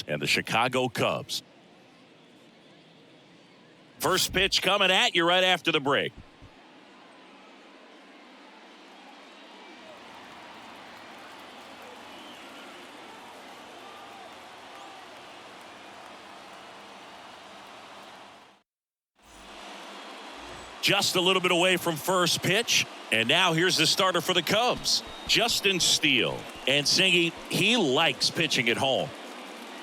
and the Chicago Cubs. First pitch coming at you right after the break. Just a little bit away from first pitch. And now here's the starter for the Cubs, Justin Steele. And Singy, he likes pitching at home.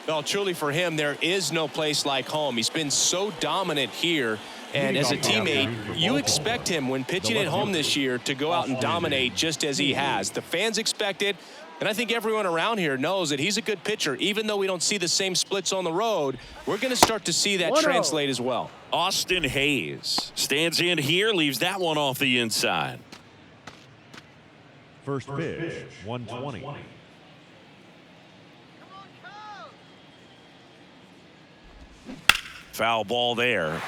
Well, truly for him, there is no place like home. He's been so dominant here. And as a teammate, you expect him when pitching at home this year to go out and dominate just as he has. The fans expect it. And I think everyone around here knows that he's a good pitcher. Even though we don't see the same splits on the road, we're going to start to see that translate as well. Austin Hayes stands in here, leaves that one off the inside. First pitch, 120. Foul ball there.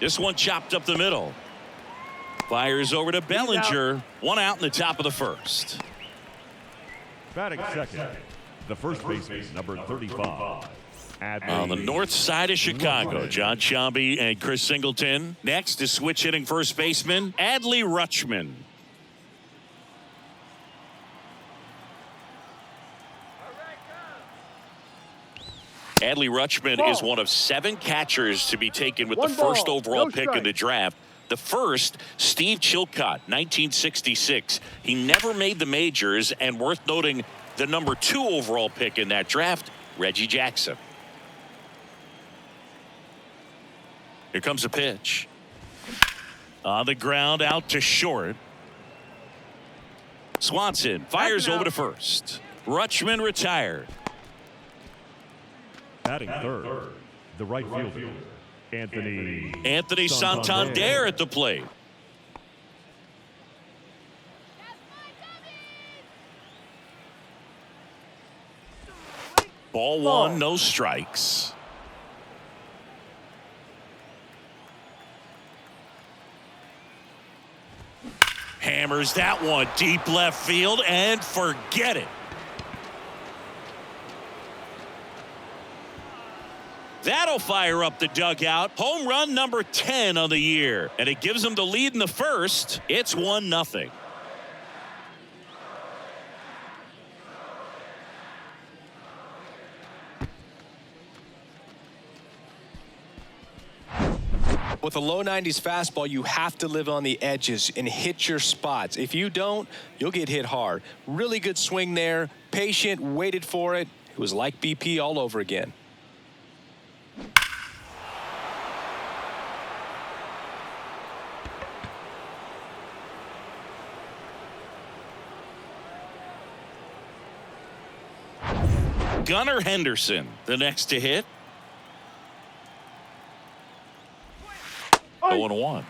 This one chopped up the middle. Fires over to Bellinger. One out in the top of the first. Batting second, the first baseman, number 35. On the north side of Chicago, John Sciambi and Chris Singleton. Next is switch hitting first baseman, Adley Rutschman. Adley Rutschman is one of 7 catchers to be taken with the first overall pick in the draft. The first, Steve Chilcott, 1966. He never made the majors, and worth noting, the number 2 overall pick in that draft, Reggie Jackson. Here comes a pitch. On the ground, out to short. Swanson fires over to first. Rutschman retired. Batting third, the right fielder, Anthony Santander at the plate. Ball 1, no strikes. Hammers that one deep left field and forget it. That'll fire up the dugout. Home run number 10 on the year. And it gives them the lead in the first. It's 1-0. With a low 90s fastball, you have to live on the edges and hit your spots. If you don't, you'll get hit hard. Really good swing there. Patient, waited for it. It was like BP all over again. Gunnar Henderson, the next to hit. 0-1.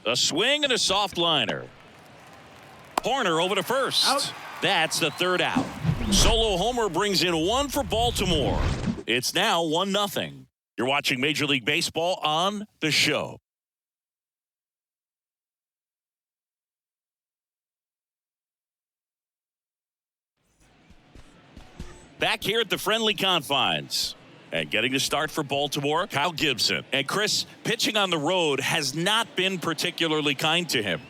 A swing and a soft liner. Horner over to first. Out. That's the third out. Solo homer brings in 1 for Baltimore. It's now 1-0. You're watching Major League Baseball on The Show. Back here at the friendly confines. And getting to start for Baltimore, Kyle Gibson. And Chris, pitching on the road has not been particularly kind to him.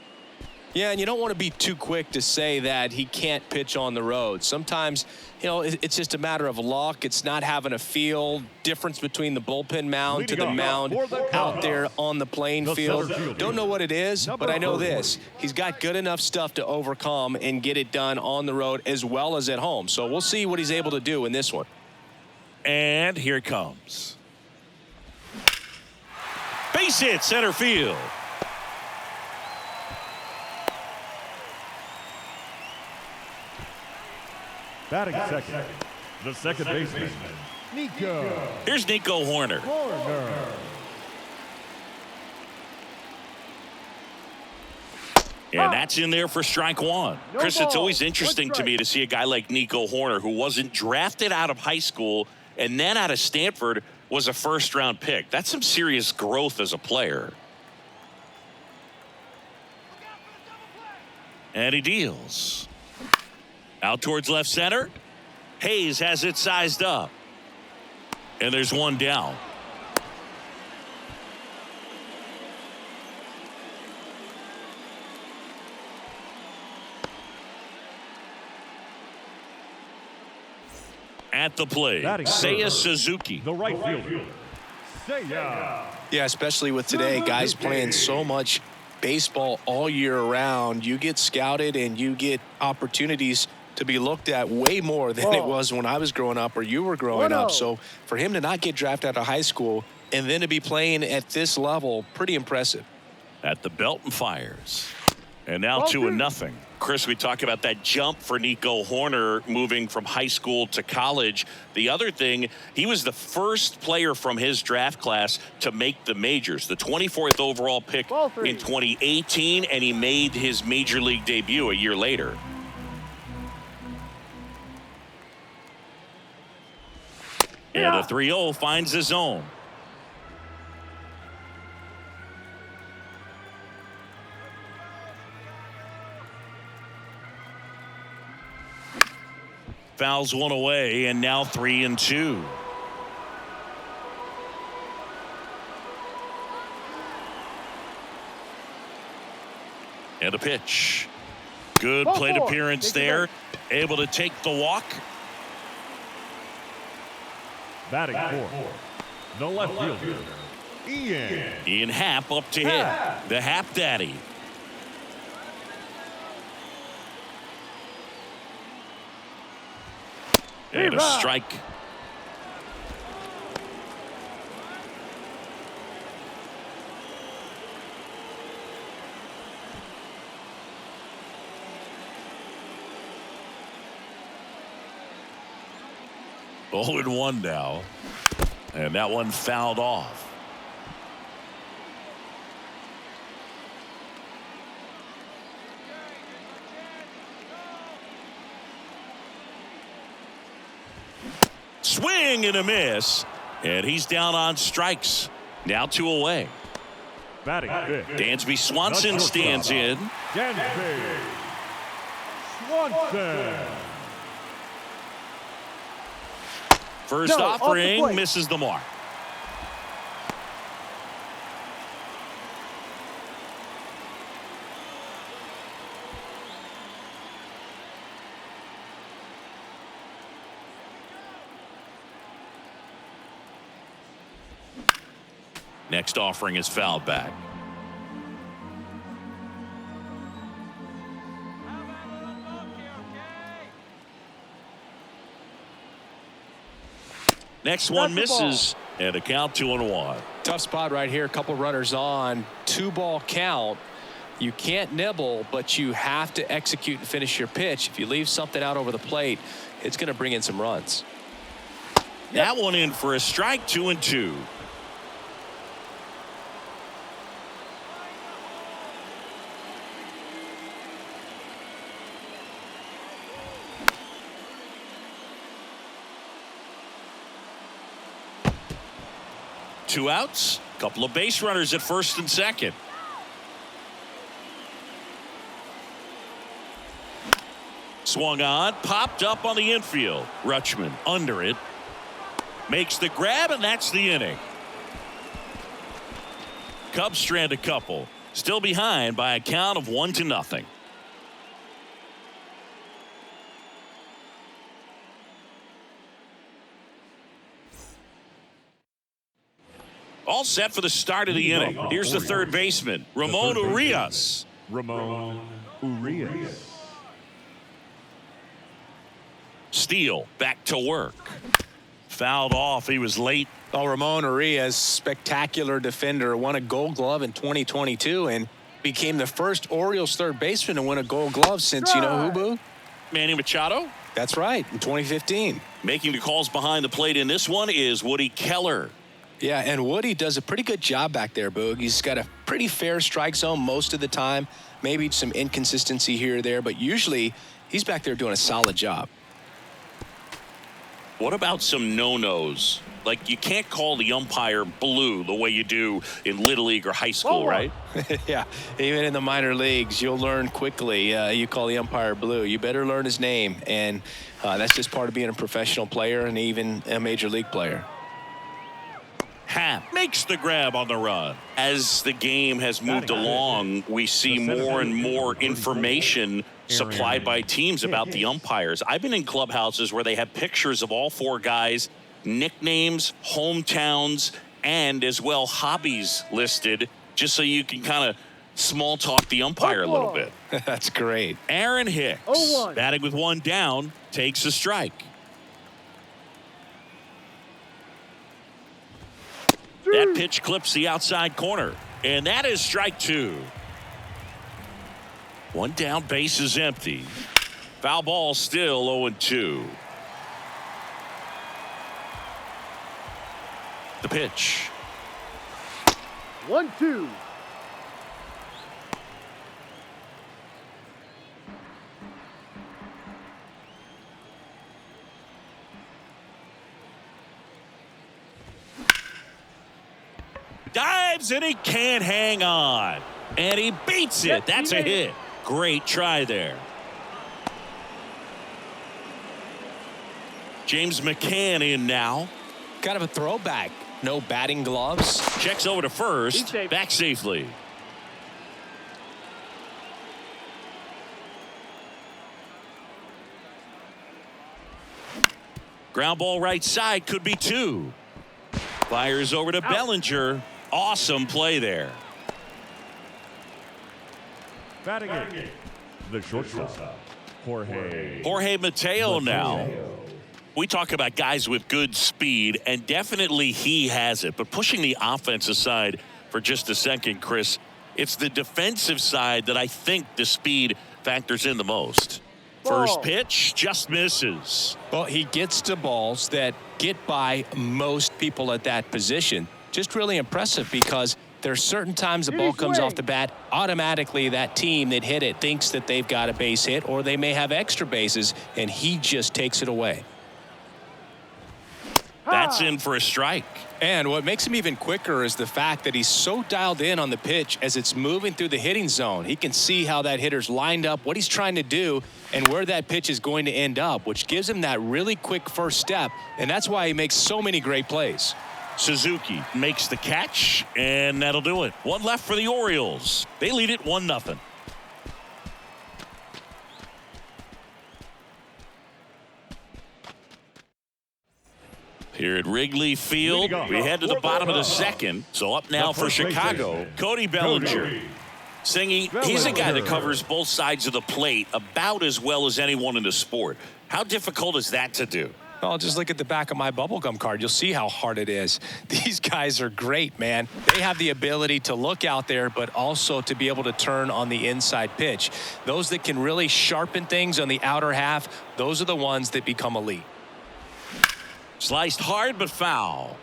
Yeah, and you don't want to be too quick to say that he can't pitch on the road. Sometimes, you know, it's just a matter of luck. It's not having a feel. Difference between the bullpen mound to the mound out there on the playing field. Don't know what it is, but I know this. He's got good enough stuff to overcome and get it done on the road as well as at home. So we'll see what he's able to do in this one. And here it comes. Base hit, center field. Batting second, the second baseman, Nico. Here's Nico Horner. And that's in there for strike one. Chris, it's always interesting to me to see a guy like Nico Horner, who wasn't drafted out of high school and then out of Stanford was a first-round pick. That's some serious growth as a player. And he deals. Out towards left center. Hayes has it sized up. And there's one down. At the plate, Seiya Suzuki. The right fielder, Seiya. Yeah, especially with today, guys playing so much baseball all year round. You get scouted and you get opportunities to be looked at way more than it was when I was growing up or you were growing up. So for him to not get drafted out of high school and then to be playing at this level, pretty impressive. At the belt and fires. And now 2-0. Chris, we talk about that jump for Nico Horner moving from high school to college. The other thing, he was the first player from his draft class to make the majors, the 24th overall pick in 2018, and he made his major league debut a year later. And a 3-0 finds the zone. Fouls one away, and now 3-2. And a pitch. Good plate appearance there. Able to take the walk. Batting fourth, the left fielder, Ian Happ up to hit. The Happ Daddy. And a strike. Oh, and 1 now. And that one fouled off. Swing and a miss. And he's down on strikes. Now 2 away. batting fifth, Dansby Swanson stands in. Dansby Swanson. First offering misses the mark. Next offering is fouled back. Next one misses, and a count 2-1. Tough spot right here. A couple runners on. 2-ball count. You can't nibble, but you have to execute and finish your pitch. If you leave something out over the plate, it's going to bring in some runs. That one in for a strike, 2-2. Two outs, couple of base runners at first and second. Swung on, popped up on the infield. Rutschman under it. Makes the grab, and that's the inning. Cubs strand a couple. Still behind by a count of 1-0. All set for the start of the inning. Here's the third baseman, Ramon Urias. Ramon Urias. Steele back to work. Fouled off. He was late. Oh, Ramon Urias, spectacular defender, won a Gold Glove in 2022 and became the first Orioles third baseman to win a Gold Glove since, you know who, Boo? Manny Machado? That's right, in 2015. Making the calls behind the plate in this one is Woody Keller. Yeah, and Woody does a pretty good job back there, Boog. He's got a pretty fair strike zone most of the time. Maybe some inconsistency here or there, but usually he's back there doing a solid job. What about some no-nos? Like, you can't call the umpire blue the way you do in Little League or high school, right? Yeah, even in the minor leagues, you'll learn quickly. You call the umpire blue. You better learn his name, and that's just part of being a professional player and even a major league player. Happ makes the grab on the run. As the game has moved along, we see more and more information supplied by teams about the umpires. I've been in clubhouses where they have pictures of all four guys, nicknames, hometowns, and as well hobbies listed, just so you can kind of small talk the umpire a little bit. That's great. Aaron Hicks, batting with one down, takes a strike. That pitch clips the outside corner, and that is strike two. One down, base is empty. Foul ball, still 0-2. The pitch. 1-2. Dives, and he can't hang on. And he beats it. That's a hit. Great try there. James McCann in now. Kind of a throwback. No batting gloves. Checks over to first. Back safely. Ground ball right side, could be two. Fires over to Bellinger. Awesome play there. Batting it, the shortstop, Jorge Mateo now. We talk about guys with good speed, and definitely he has it. But pushing the offense aside for just a second, Chris, it's the defensive side that I think the speed factors in the most. First pitch just misses. Well, he gets to balls that get by most people at that position. Just really impressive because there's certain times the ball comes off the bat, automatically that team that hit it thinks that they've got a base hit, or they may have extra bases, and he just takes it away. That's in for a strike. And what makes him even quicker is the fact that he's so dialed in on the pitch as it's moving through the hitting zone. He can see how that hitter's lined up, what he's trying to do, and where that pitch is going to end up, which gives him that really quick first step, and that's why he makes so many great plays. Suzuki makes the catch, and that'll do it. One left for the Orioles. They lead it 1-0. Here at Wrigley Field, we head to the bottom of the second. So up now for Chicago, Cody Bellinger. Singy, he's a guy that covers both sides of the plate about as well as anyone in the sport. How difficult is that to do? Well, just look at the back of my bubblegum card. You'll see how hard it is. These guys are great, man. They have the ability to look out there, but also to be able to turn on the inside pitch. Those that can really sharpen things on the outer half, those are the ones that become elite. Sliced hard, but foul.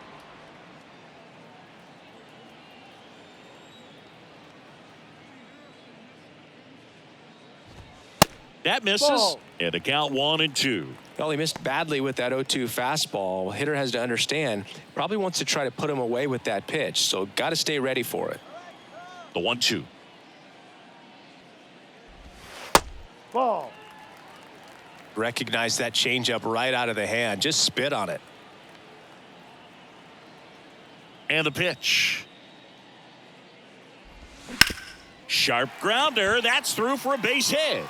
That misses. And a count 1-2. Well, he missed badly with that 0-2 fastball. Hitter has to understand, probably wants to try to put him away with that pitch, so got to stay ready for it. The 1-2. Ball. Recognize that changeup right out of the hand. Just spit on it. And the pitch. Sharp grounder. That's through for a base hit.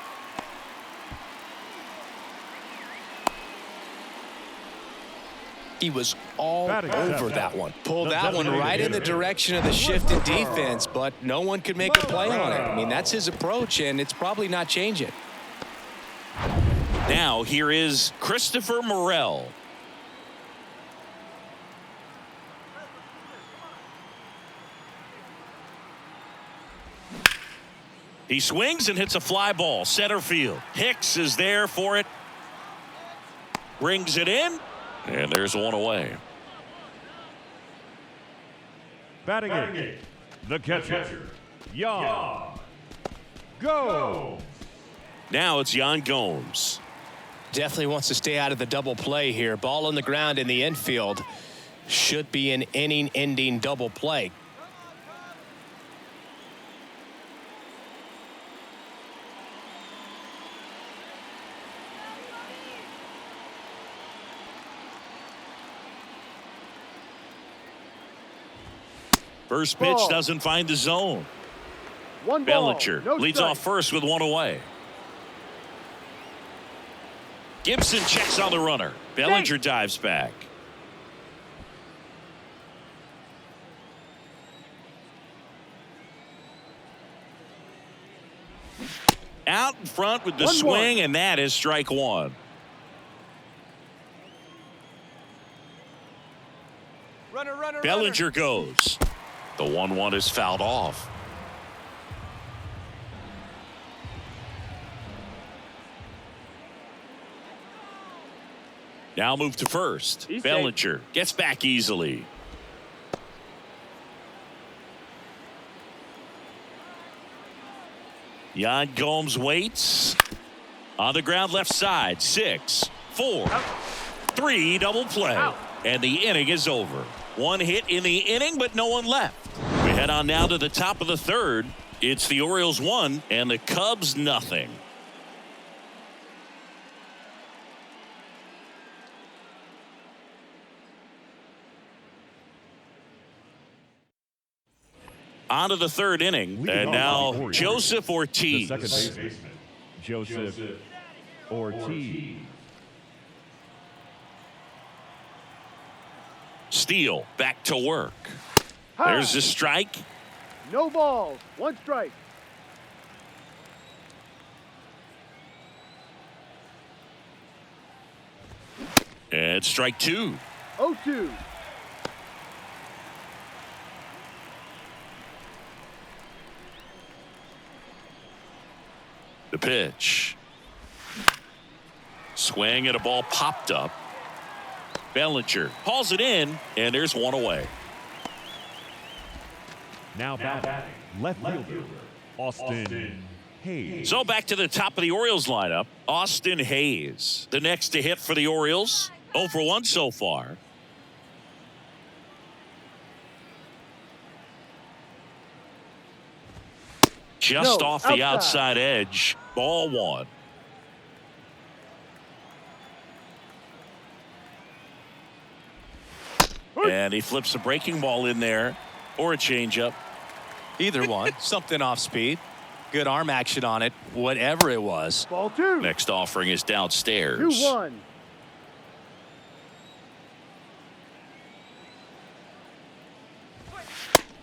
He was all over that one. Pulled that one right in the direction of the shifted defense, but no one could make a play on it. I mean, that's his approach, and it's probably not changing. Now here is Christopher Morel. He swings and hits a fly ball center field. Hicks is there for it. Brings it in, and there's one away. Batting eight, the catcher, Yan Gomes. Now it's Yan Gomes. Definitely wants to stay out of the double play here. Ball on the ground in the infield. Should be an inning-ending double play. First pitch doesn't find the zone. Bellinger leads off first with one away. Gibson checks on the runner. Bellinger dives back. Out in front with the swing, and that is strike one. Bellinger goes. The 1-1 is fouled off. Now move to first. Bellinger gets back easily. Yan Gomes waits. On the ground left side. 6, 4, 3 double play. And the inning is over. One hit in the inning, but no one left. We head on now to the top of the third. It's the Orioles 1 and the Cubs nothing. On to the third inning, and now Joseph Ortiz. The second baseman, Joseph Ortiz. Steele back to work. There's the strike. No balls. 1 strike. And strike 2. 0-2. The pitch. Swing and a ball popped up. Bellinger hauls it in, and there's one away. Now batting, left fielder, Austin Hayes. So back to the top of the Orioles lineup, Austin Hayes. The next to hit for the Orioles. 0 for 1 so far. Just off the outside edge. Ball 1. And he flips a breaking ball in there, or a changeup. Either one. Something off speed. Good arm action on it. Whatever it was. Ball 2. Next offering is downstairs. 2-1.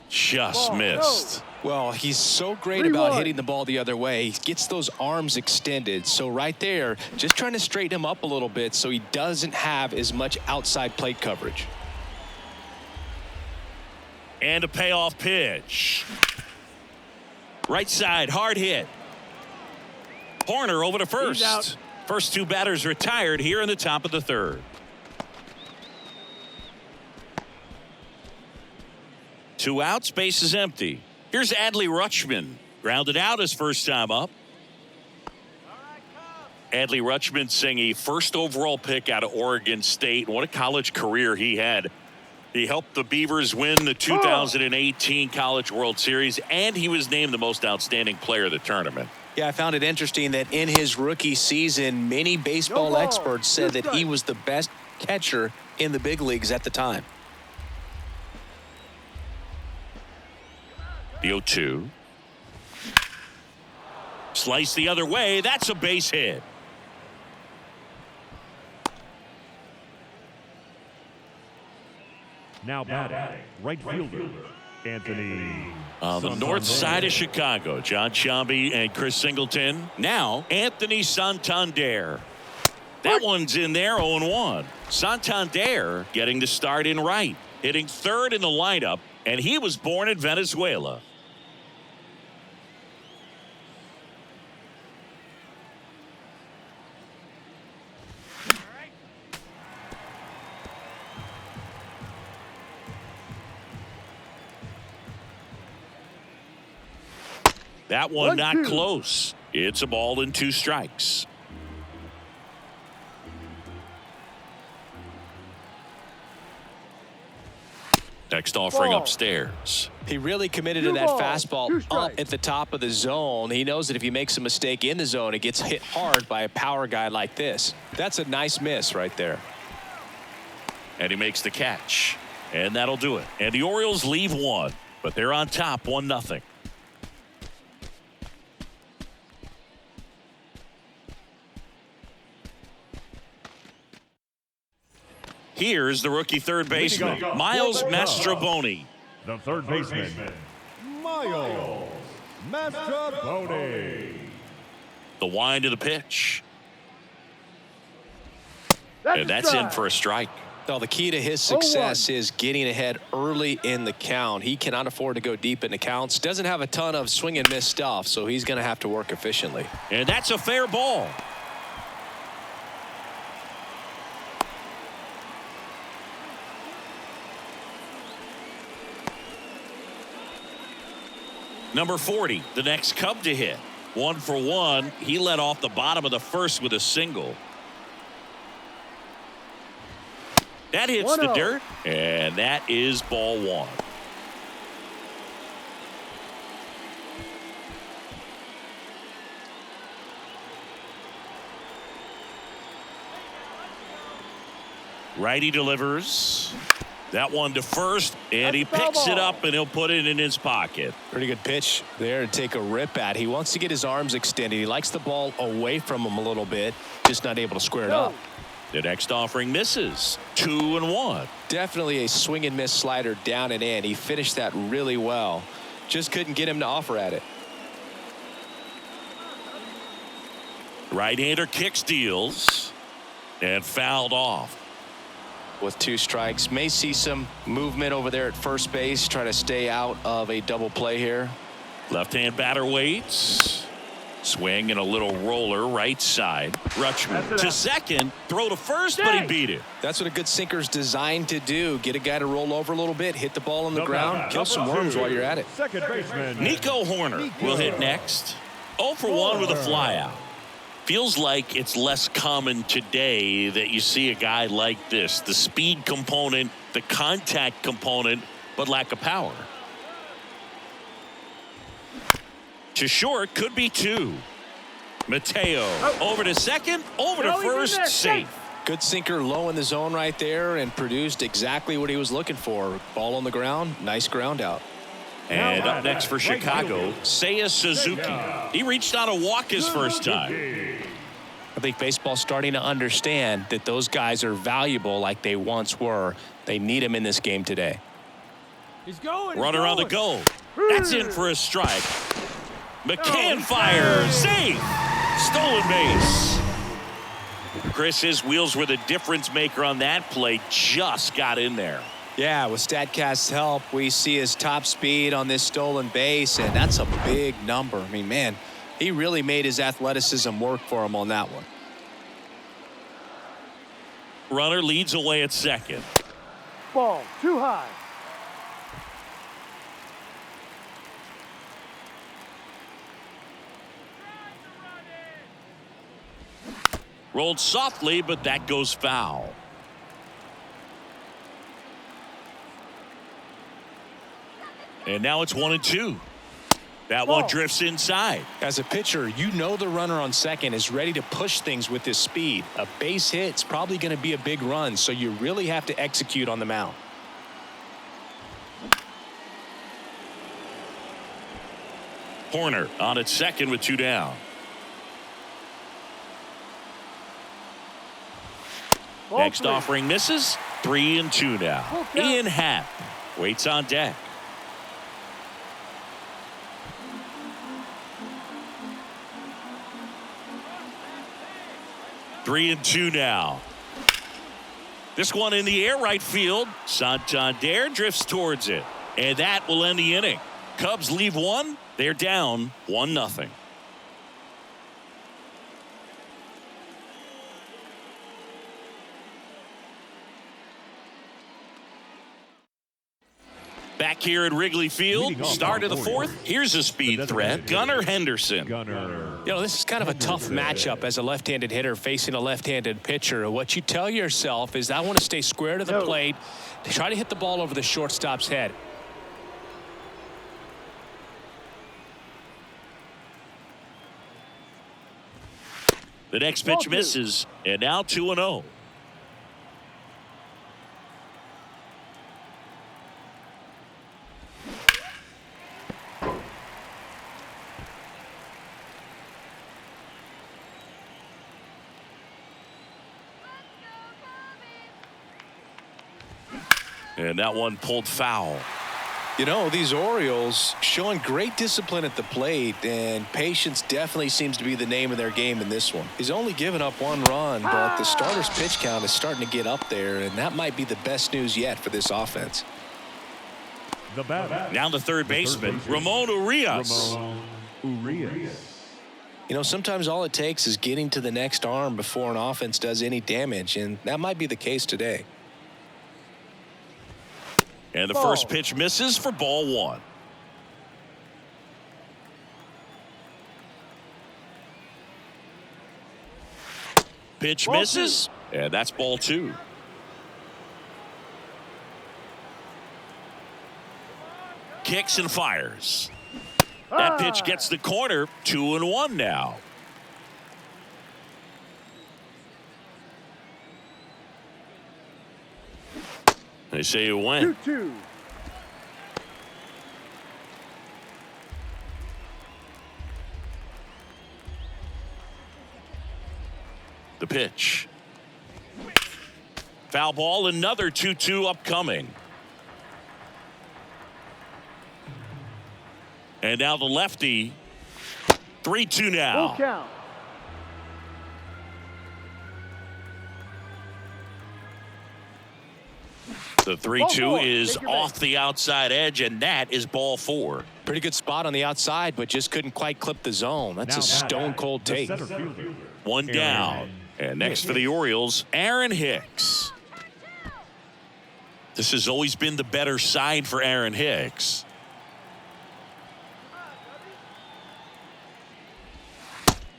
Just missed. Well, he's so great about hitting the ball the other way. He gets those arms extended. So right there, just trying to straighten him up a little bit so he doesn't have as much outside plate coverage. And a payoff pitch. Right side, hard hit. Horner over to first. First 2 batters retired here in the top of the third. 2 outs, base is empty. Here's Adley Rutschman. Grounded out his first time up. Adley Rutschman saying a first overall pick out of Oregon State. What a college career he had. He helped the Beavers win the 2018 College World Series, and he was named the most outstanding player of the tournament. Yeah, I found it interesting that in his rookie season, many baseball experts said that he was the best catcher in the big leagues at the time. The 0-2. Slice the other way. That's a base hit. Now batting, right fielder, Anthony. On the north side of Chicago, John Sciambi and Chris Singleton. Now, Anthony Santander. That one's in there, 0-1. Santander getting the start in right, hitting third in the lineup, and he was born in Venezuela. That one not 1-2. close. It's a ball and 2 strikes. Next offering Ball. upstairs. He really committed to 2 that balls, 2 fastball up strikes. at the top of the zone. He knows that if he makes a mistake in the zone, it gets hit hard by a power guy like this. That's a nice miss right there. And he makes the catch. And that'll do it. And the Orioles leave 1, but they're on top 1-0. Here's the rookie third baseman, Miles Mastrobuoni. The third baseman, Miles Mastrobuoni. The wind of the pitch. That's And that's in for a strike. Well, the key to his 0-1. success is getting ahead early in the count. He cannot afford to go deep in the counts. Doesn't have a ton of swing and miss stuff, so he's going to have to work efficiently. And that's a fair ball. Number 40, the next Cub to hit. 1 for 1. He led off the bottom of the first with a single. That hits the 1-0. dirt, and that is ball 1. Righty delivers. That one to first, and he That's foul picks it ball. up, and he'll put it in his pocket. Pretty good pitch there to take a rip at. He wants to get his arms extended. He likes the ball away from him a little bit, just not able to square it Go. up. The next offering misses. 2-1. Definitely a swing and miss slider down and in. He finished that really well. Just couldn't get him to offer at it. Right-hander kicks, deals, and fouled off. With 2 strikes, may see some movement over there at first base, try to stay out of a double play here. Left-hand batter waits. Swing and a little roller right side. Rutschman to second. Throw to first, but he beat it. That's what a good sinker's designed to do. Get a guy to roll over a little bit, hit the ball on the ground, kill some worms while you're at it. Second baseman, Nico Horner will hit next. 0 for 1 with a flyout. Feels like it's less common today that you see a guy like this. The speed component, the contact component, but lack of power. To short, could be 2. Mateo over to second, over to No, he's in first, there. safe. Good sinker low in the zone right there and produced exactly what he was looking for. Ball on the ground, nice ground out. And up next for Chicago, Seiya Suzuki. He reached out a walk his first time. I think baseball's starting to understand that those guys are valuable like they once were. They need them in this game today. He's going. Runner on the go. That's in for a strike. McCann fires. Safe. Stolen base. Chris, his wheels were the difference maker on that play. Just got in there. Yeah, with StatCast's help, we see his top speed on this stolen base, and that's a big number. I mean, man, he really made his athleticism work for him on that one. Runner leads away at second. Ball too high. Rolled softly, but that goes foul. And now it's 1-2. That one drifts inside. As a pitcher, you know the runner on second is ready to push things with his speed. A base hit's probably going to be a big run, so you really have to execute on the mound. Horner on at second with 2 down. Ball Next 3. offering misses. 3-2 now. Full count. Ian Happ waits on deck. Three and two now. This one in the air right field. Santander drifts towards it. And that will end the inning. Cubs leave 1. They're down 1-0. Back here at Wrigley Field, start of the fourth. Here's a speed threat, Gunnar Henderson. This is kind of a tough matchup as a left-handed hitter facing a left-handed pitcher. What you tell yourself is, I want to stay square to the plate, to try to hit the ball over the shortstop's head. The next pitch misses, and now 2-0. And that one pulled foul. These Orioles showing great discipline at the plate, and patience definitely seems to be the name of their game in this one. He's only given up 1 run, but the starter's pitch count is starting to get up there, and that might be the best news yet for this offense. Now the third baseman, Ramon Urias. Sometimes all it takes is getting to the next arm before an offense does any damage, and that might be the case today. And the first pitch misses for ball 1. Pitch misses, and that's ball 2. Kicks and fires. That pitch gets the corner. 2-1 now. They say you win. 2-2. The pitch. Foul ball, another 2-2 upcoming. And now the lefty. 3-2 now. Full count. The 3-2 is off the outside edge, and that is ball 4. Pretty good spot on the outside, but just couldn't quite clip the zone. That's a stone-cold take. 1 down. And next for the Orioles, Aaron Hicks. This has always been the better side for Aaron Hicks.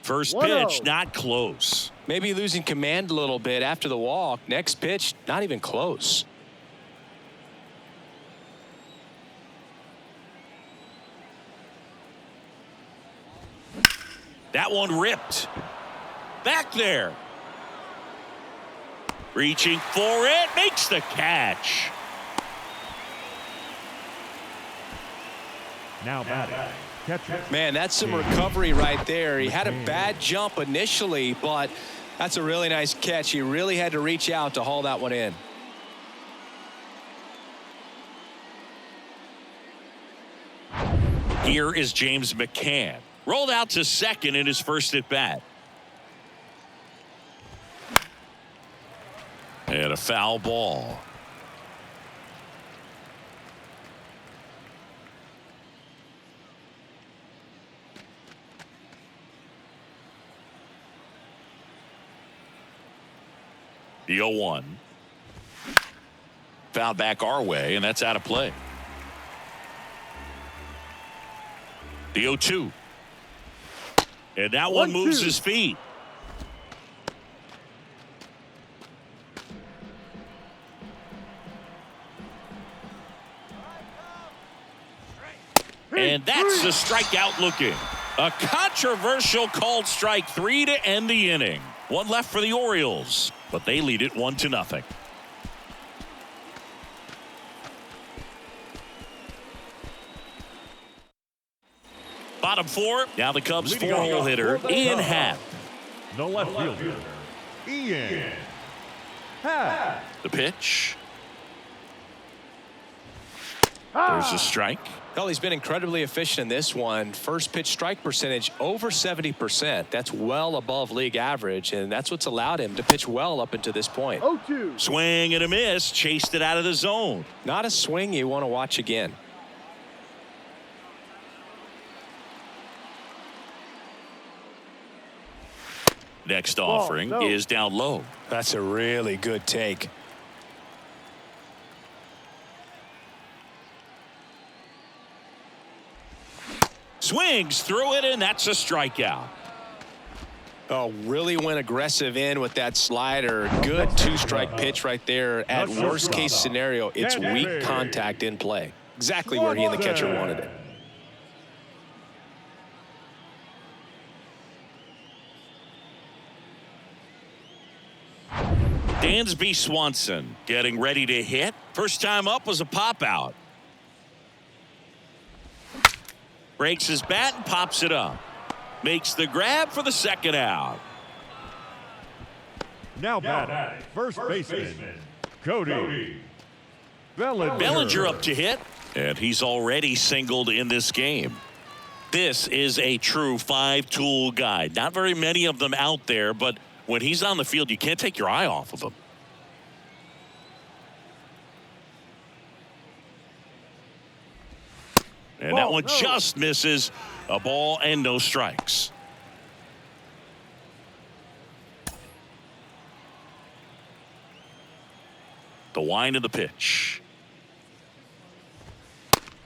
First pitch, not close. Maybe losing command a little bit after the walk. Next pitch, not even close. That one ripped. Back there. Reaching for it. Makes the catch. Now batting. Man, that's some recovery right there. He had a bad jump initially, but that's a really nice catch. He really had to reach out to haul that one in. Here is James McCann. Rolled out to second in his first at bat. And a foul ball. The 0-1. Foul back our way, and that's out of play. The 0-2. And that one moves his feet. And that's the strikeout looking. A controversial called strike 3 to end the inning. One left for the Orioles, but they lead it 1-0. Bottom 4. Now the Cubs' 4-hole hitter, Ian Happ. The left fielder, Ian Happ. The pitch. There's a strike. Well, he's been incredibly efficient in this one. First pitch strike percentage over 70%. That's well above league average, and that's what's allowed him to pitch well up until this point. 0-2. Swing and a miss. Chased it out of the zone. Not a swing you want to watch again. Next offering is down low. That's a really good take. Swings through it, and that's a strikeout. Oh, really went aggressive in with that slider. Good two-strike pitch right there. At worst-case scenario, it's weak contact in play. Exactly where he and the catcher wanted it. Dansby Swanson getting ready to hit. First time up was a pop out. Breaks his bat and pops it up. Makes the grab for the second out. Now batting, first baseman, Cody Bellinger. Bellinger up to hit, and he's already singled in this game. This is a true five-tool guy. Not very many of them out there, but when he's on the field, you can't take your eye off of him. And that one just misses. A ball and no strikes. The wind of the pitch.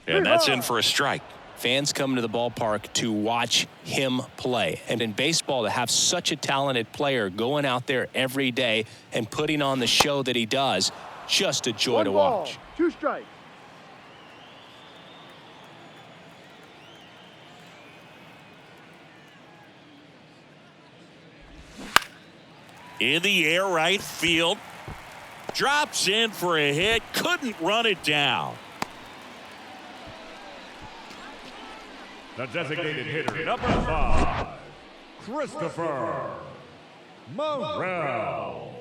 And that's in for a strike. Fans come to the ballpark to watch him play. And in baseball, to have such a talented player going out there every day and putting on the show that he does, just a joy to watch. 2 strikes. In the air, right field. Drops in for a hit. Couldn't run it down. The designated hitter, number 5, Christopher Morel.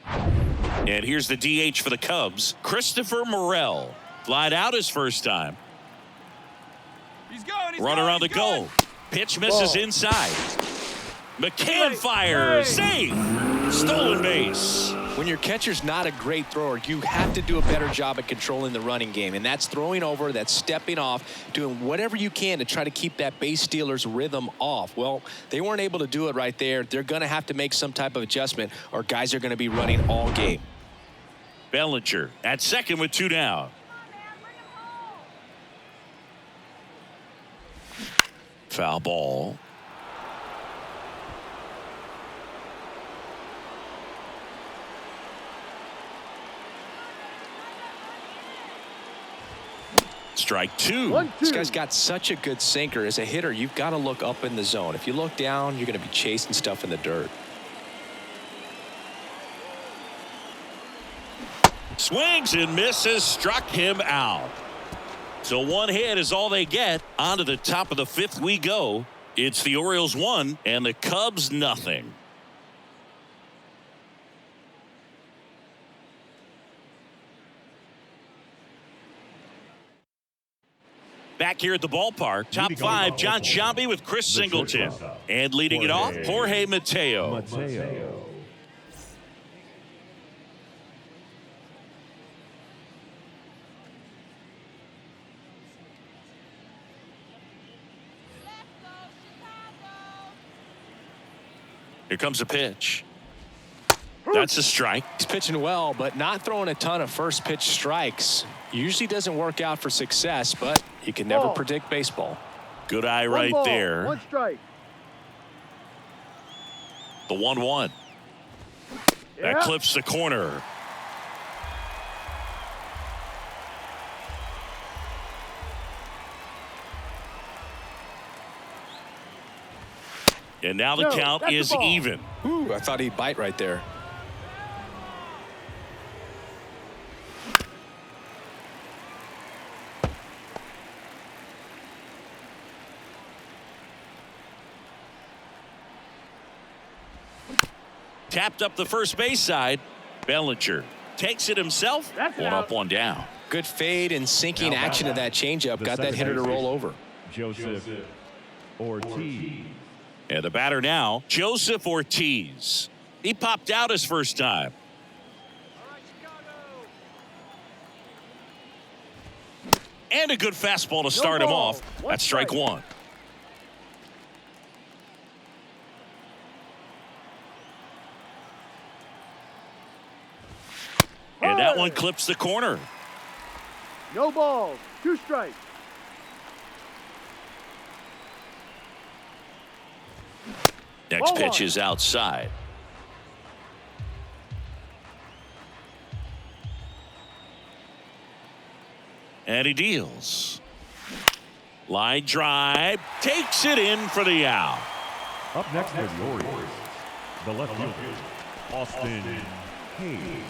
And here's the DH for the Cubs, Christopher Morel. Flied out his first time. Runner on the go. Pitch misses inside. McCann fires. Safe. Stolen base. When your catcher's not a great thrower, you have to do a better job at controlling the running game. And that's throwing over, that's stepping off, doing whatever you can to try to keep that base stealer's rhythm off. Well, they weren't able to do it right there. They're going to have to make some type of adjustment or guys are going to be running all game. Bellinger at second with 2 down. Foul ball. Strike 2. This guy's got such a good sinker. As a hitter, you've got to look up in the zone. If you look down, you're going to be chasing stuff in the dirt. Swings and misses. Struck him out. So 1 hit is all they get. On to the top of the 5th we go. It's the Orioles 1 and the Cubs nothing. Back here at the ballpark, top 5, John Sciambi with Chris Singleton. And leading it off, Jorge Mateo. Here comes a pitch. That's a strike. He's pitching well, but not throwing a ton of first pitch strikes. Usually doesn't work out for success, but you can never predict baseball. Good eye right there. 1 strike. The 1-1. That clips the corner. And now the count is even. Ooh, I thought he'd bite right there. Tapped up the first base side. Bellinger takes it himself. 1 up, 1 down. Good fade and sinking action of that changeup. Got that hitter to roll over. Joseph Ortiz. And the batter now, Joseph Ortiz. He popped out his first time. And a good fastball to start him off. That's strike 1. And that one clips the corner. No balls. 2 strikes. Next pitch is outside. And he deals. Line drive. Takes it in for the out. Up next for the Orioles, the left fielder, Austin Hayes.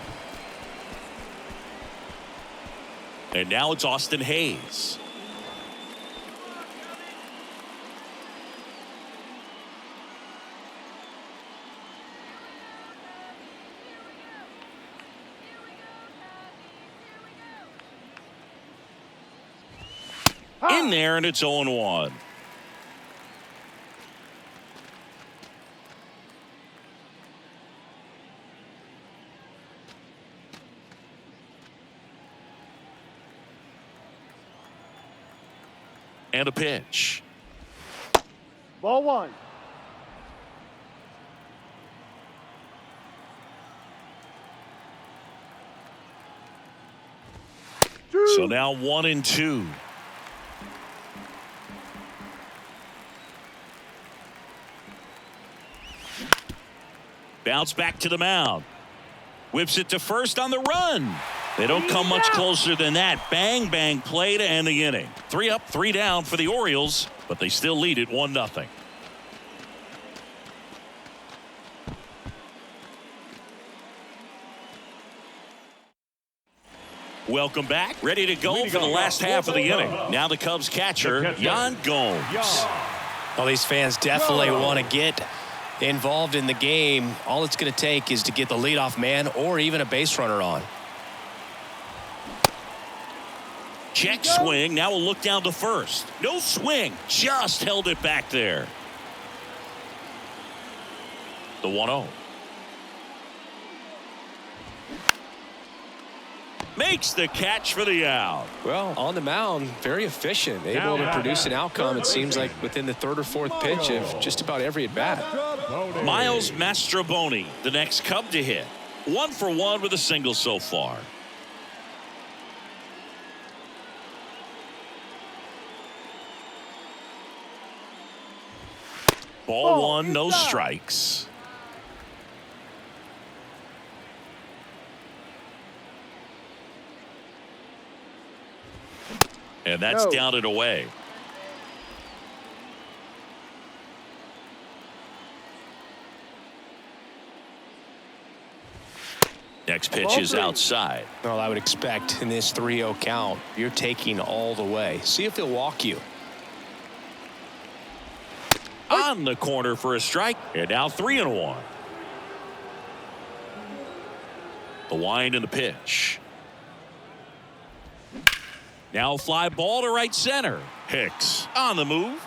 And now it's Austin Hayes. In there, and it's 0-1. And a pitch. Ball one. So now 1-2. Bounce back to the mound. Whips it to first on the run. They don't come much closer than that. Bang, bang play to end the inning. 3 up, 3 down for the Orioles, but they still lead it 1-0. Welcome back. Ready to go for the last half of the inning. Now the Cubs catcher, Yan Gomes. Well, these fans definitely want to get involved in the game. All it's going to take is to get the leadoff man or even a base runner on. Check swing. Now we'll look down to first. No swing. Just held it back there. The 1-0. Makes the catch for the out. Well, on the mound, very efficient, able to produce an outcome, it seems like, within the 3rd or 4th pitch of just about every at-bat. Miles Mastrobuoni, the next Cub to hit. 1 for 1 with a single so far. Ball 1, no strikes. And that's down and away. Next pitch is outside. Well, I would expect in this 3-0 count, you're taking all the way. See if he'll walk you. On the corner for a strike. And now 3-1. The wind and the pitch. Now fly ball to right center. Hicks on the move.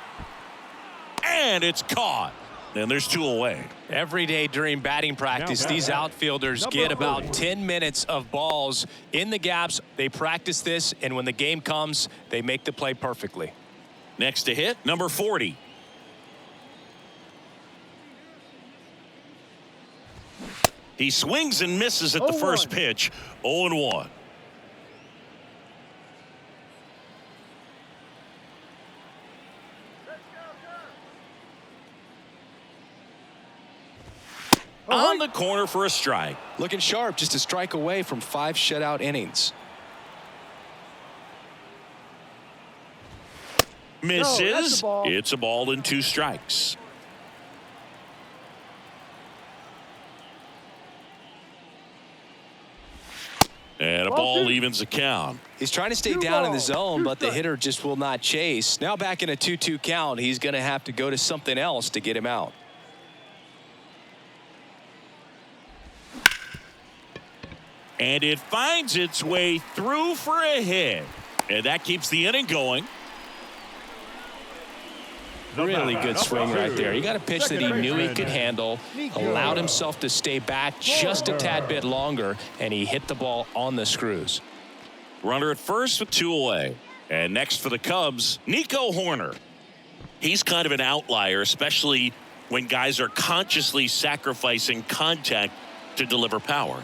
And it's caught. And there's 2 away. Every day during batting practice, these outfielders get about 10 minutes of balls in the gaps. They practice this, and when the game comes, they make the play perfectly. Next to hit, number 40. He swings and misses at the first pitch. 0-1. On the corner for a strike. Looking sharp, just a strike away from 5 shutout innings. Misses. It's a ball and 2 strikes. And a ball evens the count. He's trying to stay down in the zone, but the hitter just will not chase. Now back in a 2-2 count, he's going to have to go to something else to get him out. And it finds its way through for a hit. And that keeps the inning going. Really good swing right there. He got a pitch that he knew he could handle, allowed himself to stay back just a tad bit longer, and he hit the ball on the screws. Runner at first with 2 away. And next for the Cubs, Nico Hoerner. He's kind of an outlier, especially when guys are consciously sacrificing contact to deliver power.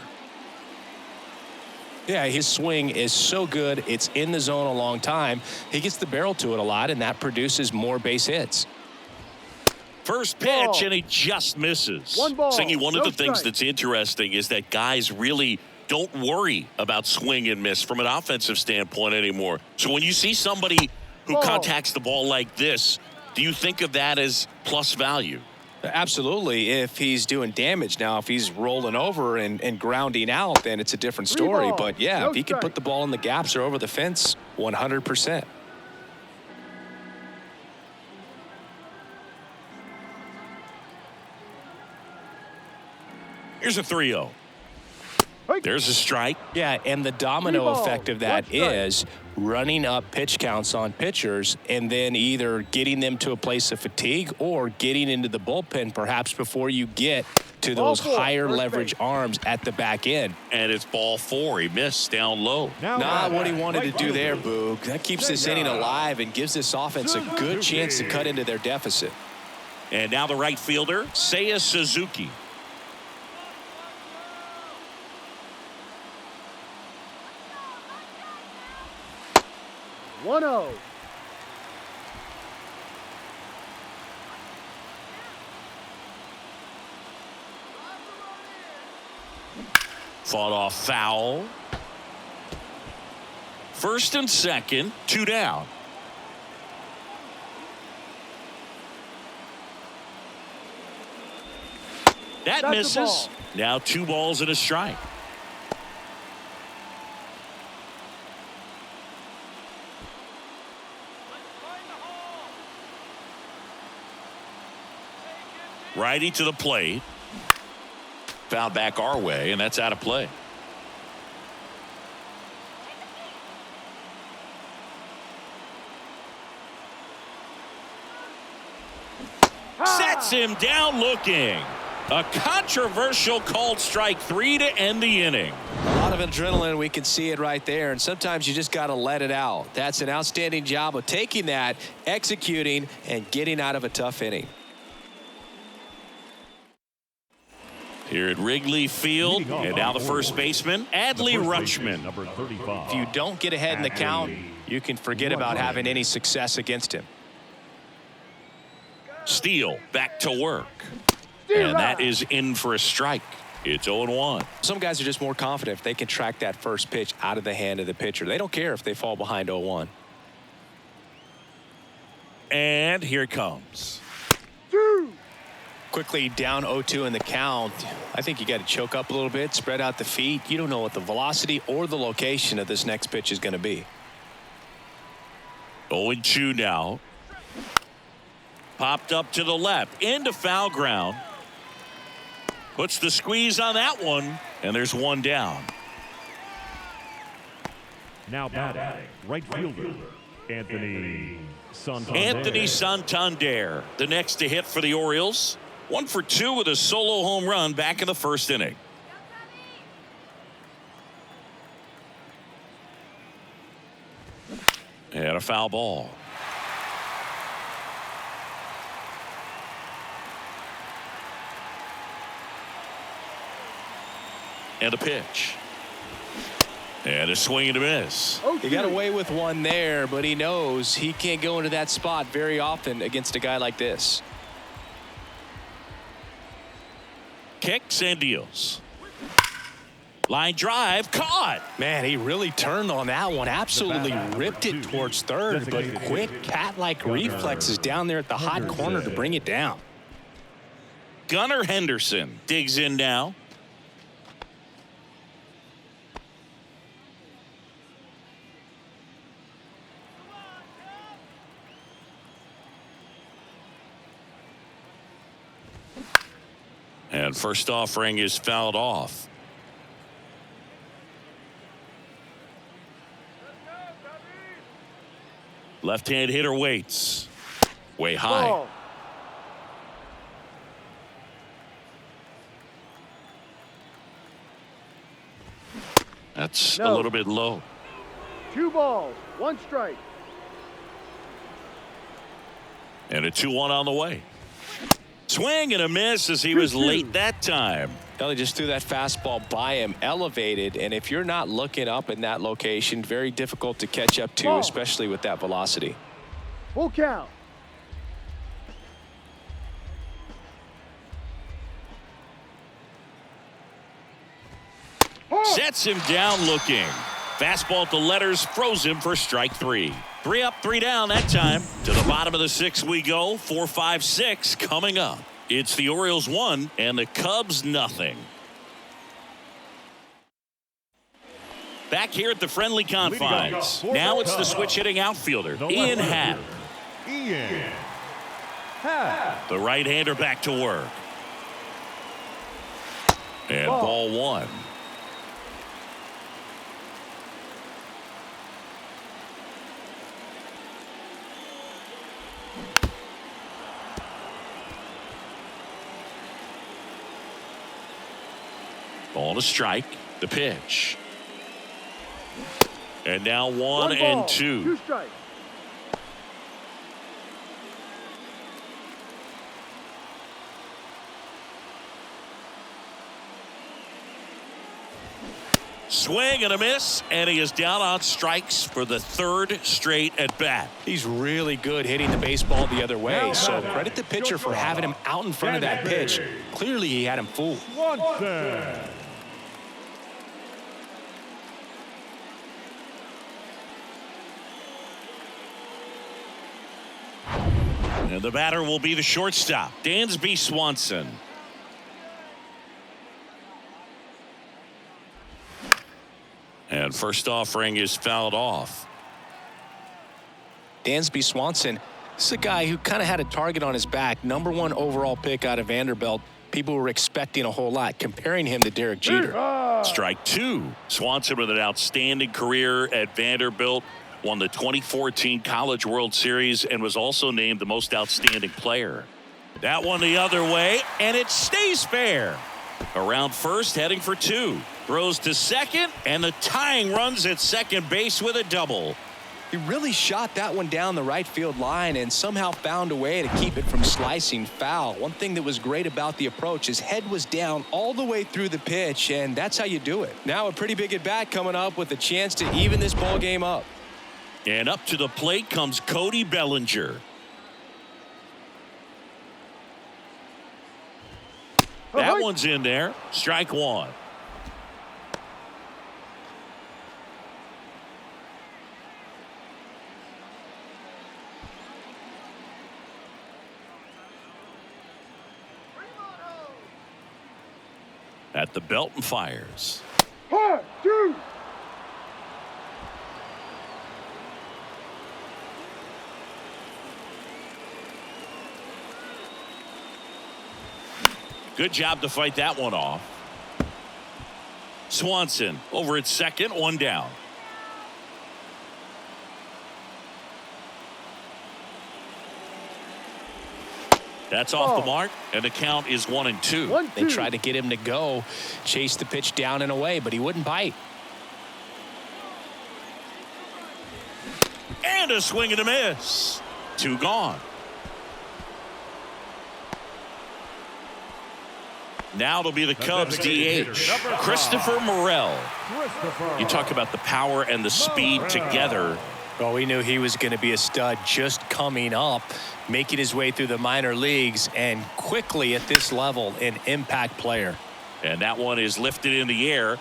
Yeah, his swing is so good. It's in the zone a long time. He gets the barrel to it a lot, and that produces more base hits. First pitch, and he just misses. One ball, Singy, one of no the things strike. that's interesting is that guys really don't worry about swing and miss from an offensive standpoint anymore. So when you see somebody who contacts the ball like this, do you think of that as plus value? Absolutely, if he's doing damage. Now, if he's rolling over and grounding out, then it's a different story. But, yeah, no if he can put the ball in the gaps or over the fence, 100%. Here's a 3-0. There's a strike. Yeah, and the domino VIVO, effect of that is running up pitch counts on pitchers and then either getting them to a place of fatigue or getting into the bullpen perhaps before you get to those higher leverage arms at the back end. And it's ball 4. He missed down low. Not what he wanted to do there, Boog. That keeps this inning alive and gives this offense a good chance to cut into their deficit. And now the right fielder, Seiya Suzuki. 1-0. Fought off foul. First and second, 2 down. That That's the misses. ball. Now 2 balls and a strike. Righty to the plate. Foul back our way, and that's out of play. Sets him down looking. A controversial called strike 3 to end the inning. A lot of adrenaline, we can see it right there, and sometimes you just got to let it out. That's an outstanding job of taking that, executing, and getting out of a tough inning. Here at Wrigley Field, and now the first baseman, Adley Rutschman. Number 35. If you don't get ahead in the count, you can forget about having any success against him. Steele back to work. And that is in for a strike. It's 0-1. Some guys are just more confident if they can track that first pitch out of the hand of the pitcher. They don't care if they fall behind 0-1. And here it comes. Quickly down 0-2 in the count. I think you got to choke up a little bit, spread out the feet. You don't know what the velocity or the location of this next pitch is going to be. 0-2 now. Popped up to the left into foul ground. Puts the squeeze on that one, and there's 1 down. Now batting, right fielder, Anthony Santander. Anthony Santander, the next to hit for the Orioles. 1 for 2 with a solo home run back in the first inning. And a foul ball. And a pitch. And a swing and a miss. He got away with one there, but he knows he can't go into that spot very often against a guy like this. Kicks and deals. Line drive caught. Man, he really turned on that one. Absolutely ripped it towards third, but quick cat-like reflexes down there at the hot corner to bring it down. Gunnar Henderson digs in now. And first offering is fouled off. Left-hand hitter waits. Way high. Ball. That's No. a little bit low. 2 balls, 1 strike. And a 2-1 on the way. Swing and a miss as he was late that time. Kelly just threw that fastball by him, elevated, and if you're not looking up in that location, very difficult to catch up to, Ball. especially with that velocity. Full count. Sets him down looking. Fastball at the letters, froze him for strike 3. 3 up, 3 down that time. To the bottom of the 6th we go. 4, 5, 6 coming up. It's the Orioles 1 and the Cubs nothing. Back here at the friendly confines. Now it's the switch hitting outfielder, Ian Happ. The right-hander back to work. And ball 1. Ball to strike. The pitch. And now 1 and 2. 2 strikes. Swing and a miss, and he is down on strikes for the 3rd straight at bat. He's really good hitting the baseball the other way, so credit the pitcher for having him out in front of that pitch. Clearly he had him fooled. And the batter will be the shortstop, Dansby Swanson. And first offering is fouled off. Dansby Swanson, this is a guy who kind of had a target on his back. #1 overall pick out of Vanderbilt. People were expecting a whole lot, comparing him to Derek Jeter. Strike 2. Swanson with an outstanding career at Vanderbilt. Won the 2014 College World Series and was also named the most outstanding player. That one the other way, and it stays fair. Around first, heading for 2. Throws to second, and the tying runs at second base with a double. He really shot that one down the right field line and somehow found a way to keep it from slicing foul. One thing that was great about the approach, his head was down all the way through the pitch, and that's how you do it. Now a pretty big at bat coming up with a chance to even this ball game up. And up to the plate comes Cody Bellinger. That one's in there. Strike 1. At the belt and fires. 1, 2. Good job to fight that one off. Swanson over at second, 1 down. That's off the mark, and the count is 1 and 2. 1, 2. They tried to get him to go, chase the pitch down and away, but he wouldn't bite. And a swing and a miss. 2 gone. Now it'll be the Cubs DH, Christopher Morel. You talk about the power and the speed together. Well, we knew he was going to be a stud just coming up, making his way through the minor leagues, and quickly at this level, an impact player. And that one is lifted in the air.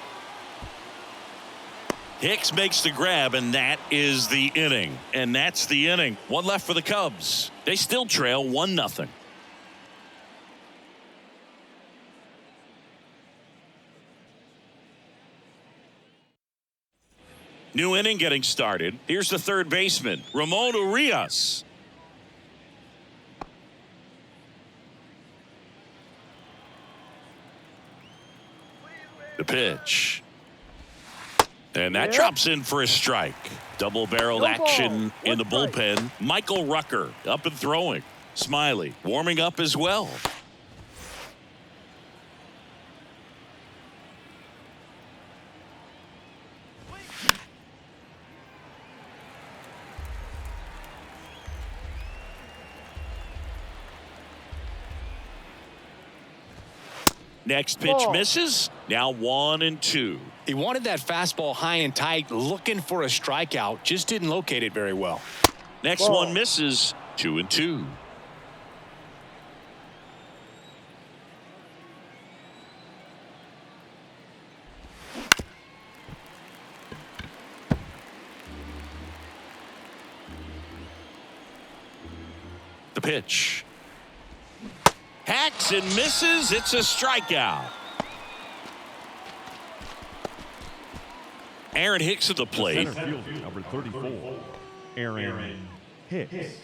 Hicks makes the grab, and that is the inning. And that's the inning. 1 left for the Cubs. They still trail 1-0. New inning getting started. Here's the third baseman, Ramon Urias. The pitch. And that drops in for a strike. Double-barreled action in the bullpen. Michael Rucker up and throwing. Smiley warming up as well. Next pitch misses. Now 1 and 2. He wanted that fastball high and tight, looking for a strikeout. Just didn't locate it very well. Next one misses. 2 and 2. pitch. Hacks and misses. It's a strikeout. Aaron Hicks at the plate. Center fielder, number 34, Aaron Hicks.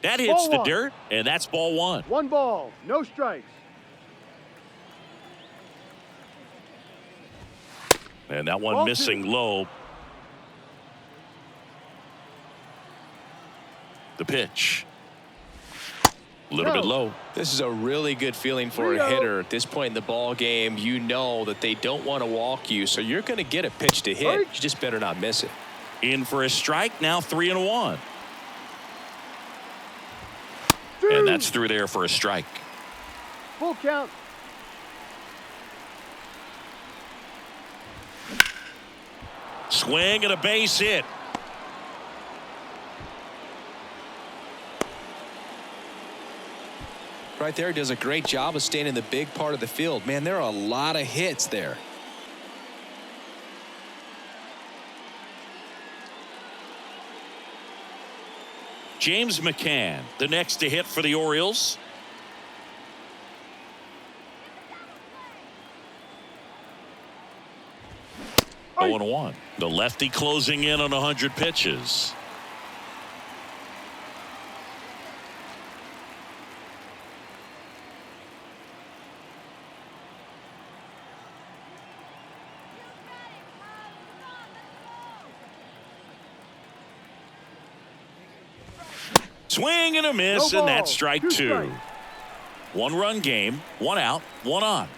That hits Ball the one. dirt, and that's ball one. 1 ball, no strikes. And that one Ball missing 2. low. The pitch. A little bit low. This is a really good feeling for a 3-0. hitter at this point in the ball game. You know that they don't want to walk you, so you're going to get a pitch to hit. You just better not miss it. In for a strike, now 3-1. 2. And that's through there for a strike. Full count. Swing and a base hit. Right there, does a great job of staying in the big part of the field. Man, there are a lot of hits there. James McCann, the next to hit for the Orioles. Hey. 0-1. The lefty closing in on 100 pitches. Swing and a miss, No and ball. that's strike 2 2. strikes. 1-run game, 1 out, 1 on.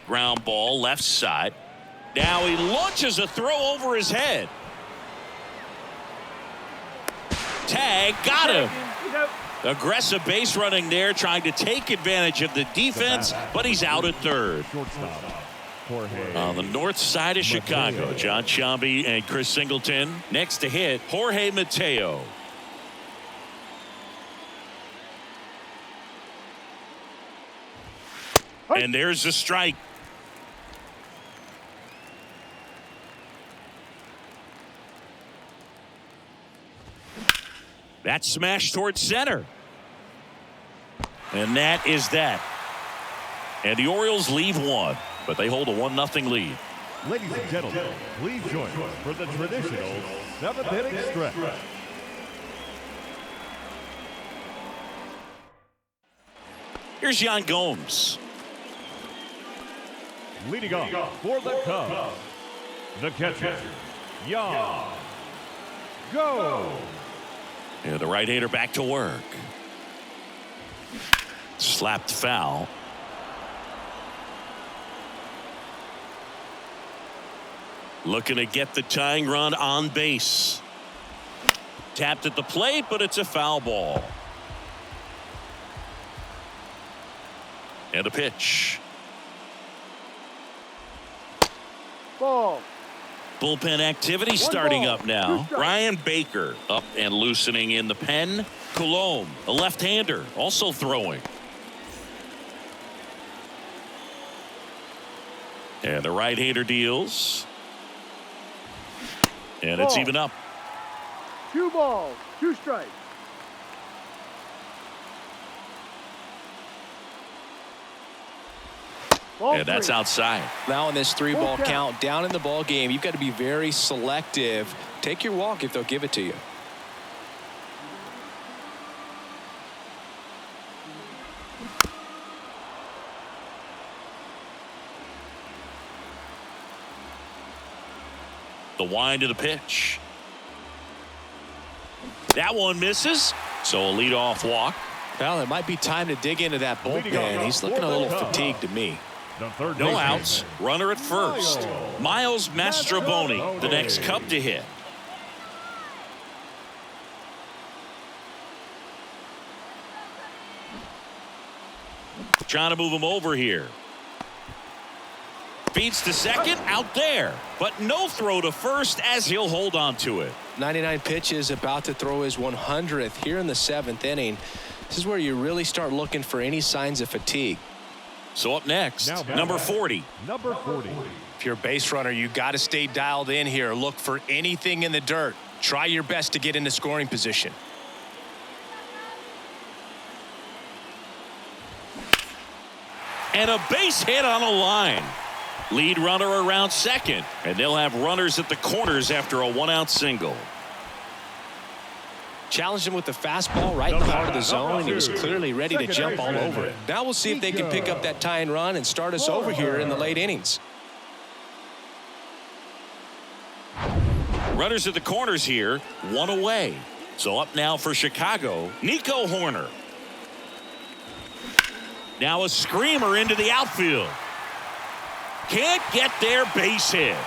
Ground ball left side. Now he launches a throw over his head. Tag, got him. Nope. Aggressive base running there, trying to take advantage of the defense, but he's out at third. Shortstop, Jorge. On the north side of Chicago, John Sciambi and Chris Singleton. Next to hit, Jorge Mateo. Hey. And there's the strike. That smash towards center. And that is that. And the Orioles leave 1, but they hold a 1-0 lead. Ladies and gentlemen, please join us for the traditional 7th inning stretch. Here's Yan Gomes. Leading off for the Cubs, the catcher, Yan Gomes. And the right-hander back to work. Slapped foul. Looking to get the tying run on base. Tapped at the plate, but it's a foul ball. And a pitch. Ball. Bullpen activity 1 starting ball, up now. 2 strikes. Ryan Baker up and loosening in the pen. Colomb, a left-hander, also throwing. And the right-hander deals. And it's Ball. even up. 2 balls, 2 strikes. Ball And that's 3. outside. Now in this 3-ball Full count. count, down in the ball game, you've got to be very selective. Take your walk if they'll give it to you. The wind of the pitch. That one misses. So a leadoff walk. Well, it might be time to dig into that Leading bullpen. off He's looking a for the little Cubs. fatigued to me. The third No baseman, outs. Runner at first. Miles Mastroboni, the next Cub to hit. Trying to move him over here. Feeds to second, out there. But no throw to first as he'll hold on to it. 99 pitches, about to throw his 100th here in the 7th inning. This is where you really start looking for any signs of fatigue. So up next, Now number 40. Number 40. If you're a base runner, you got to stay dialed in here. Look for anything in the dirt. Try your best to get into scoring position. And a base hit on a line. Lead runner around second, and they'll have runners at the corners after a one-out single. Challenged him with the fastball right in the heart of the zone, and he was clearly ready to jump all over it. Now we'll see if they can pick up that tying run and start us over here in the late innings. Runners at the corners here, one away. So up now for Chicago, Nico Horner. Now a screamer into the outfield. Can't get there, base hit.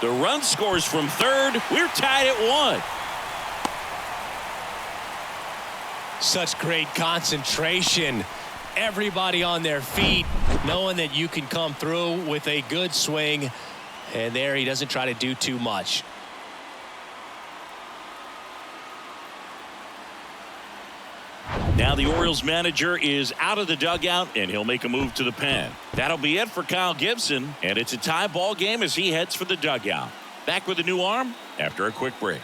The run scores from third. We're tied at 1. Such great concentration. Everybody on their feet, knowing that you can come through with a good swing. And there he doesn't try to do too much. Now the Orioles manager is out of the dugout, and he'll make a move to the pen. That'll be it for Kyle Gibson, and it's a tie ball game as he heads for the dugout. Back with a new arm after a quick break.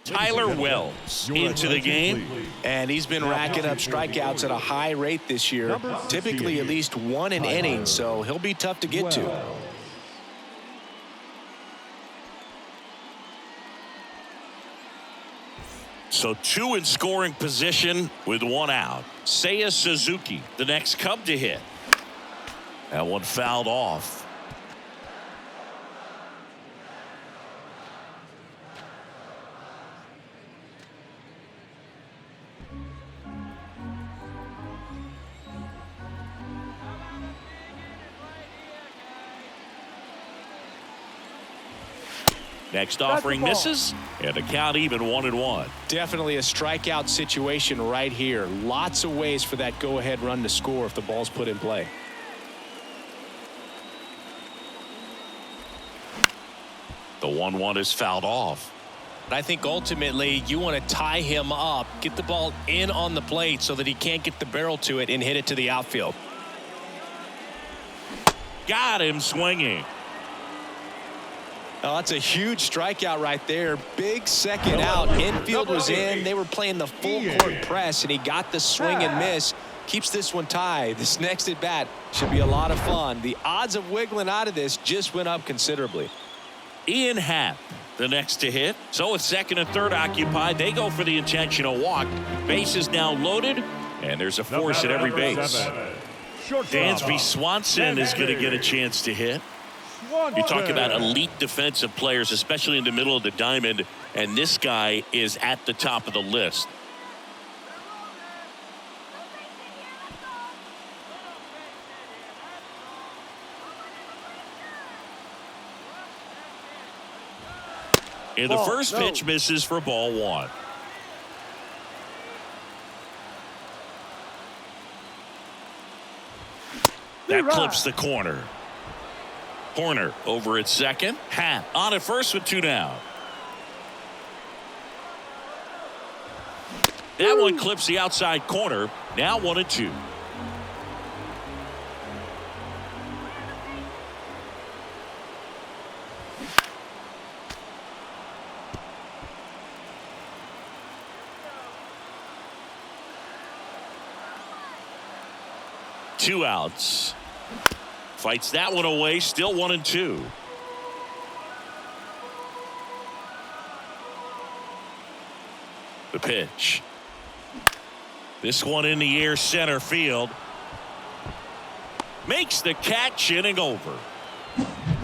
Tyler Wells into the game. And he's been racking up strikeouts at a high rate this year. Typically at least 1 an inning, so he'll be tough to get to. So 2 in scoring position with 1 out. Seiya Suzuki, the next Cub to hit. That one fouled off. Next offering misses, and the count even 1-1. Definitely a strikeout situation right here. Lots of ways for that go-ahead run to score if the ball's put in play. The 1-1 is fouled off. I think ultimately you want to tie him up, get the ball in on the plate so that he can't get the barrel to it and hit it to the outfield. Got him swinging. Oh, that's a huge strikeout right there. Big second out. Infield was in. They were playing the full court press, and he got the swing and miss. Keeps this one tied. This next at bat should be a lot of fun. The odds of wiggling out of this just went up considerably. Ian Happ, the next to hit. So with second and third occupied, they go for the intentional walk. Base is now loaded, and there's a force at every base. Dansby Swanson is going to get a chance to hit. You talk about elite defensive players, especially in the middle of the diamond, and this guy is at the top of the list. And the first pitch misses for ball 1. That clips the corner. Horner over at second. Happ on at first with 2 down. That one clips the outside corner. Now 1-2. Two outs. Fights that one away, still 1-2. The pitch. This one in the air, center field. Makes the catch, inning over.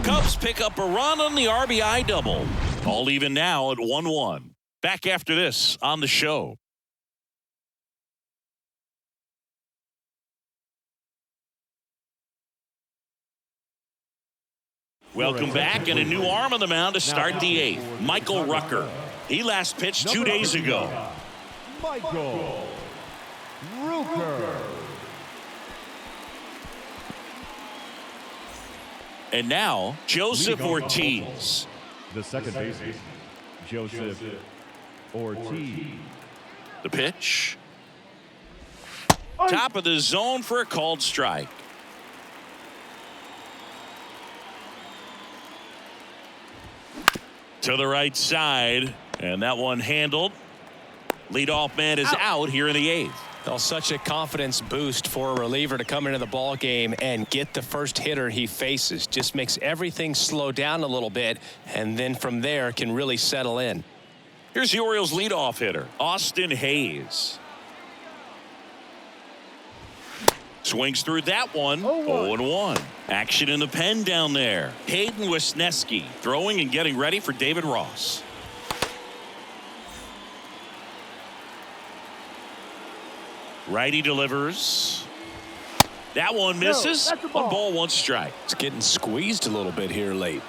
Cubs pick up a run on the RBI double. All even now at 1-1. Back after this on the show. Welcome back, and a new arm on the mound to start the 8th. Michael Rucker. He last pitched 2 days ago. Michael Rucker. And now, Joseph Ortiz. The second baseman, Joseph Ortiz. The pitch. Top of the zone for a called strike. To the right side, and that one handled. Leadoff man is out here in the 8th. Well, such a confidence boost for a reliever to come into the ball game and get the first hitter he faces. Just makes everything slow down a little bit, and then from there can really settle in. Here's the Orioles leadoff hitter, Austin Hayes. Swings through that one. 0-1. Action in the pen down there. Hayden Wisniewski throwing and getting ready for David Ross. Righty delivers. That one misses. that's a 1 ball. ball, 1 strike. It's getting squeezed a little bit here late.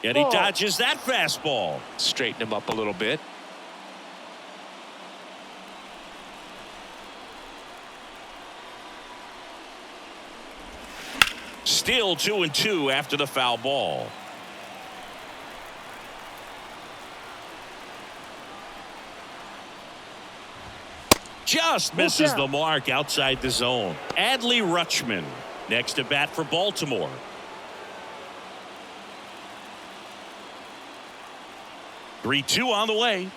And he dodges that fastball. Straighten him up a little bit. Still 2-2 after the foul ball. Just misses the mark outside the zone. Adley Rutschman next to bat for Baltimore. Three-two on the way.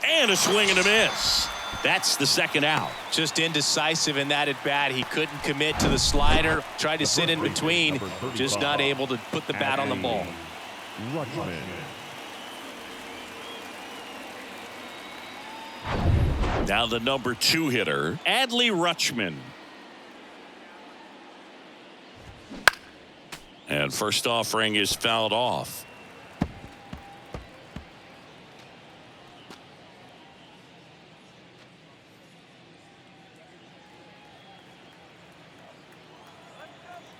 And a swing and a miss. That's the second out. Just indecisive in that at bat. He couldn't commit to the slider. Tried to sit in between. Just not able to put the bat on the ball. Rutschman. Now the number 2 hitter, Adley Rutschman. And first offering is fouled off.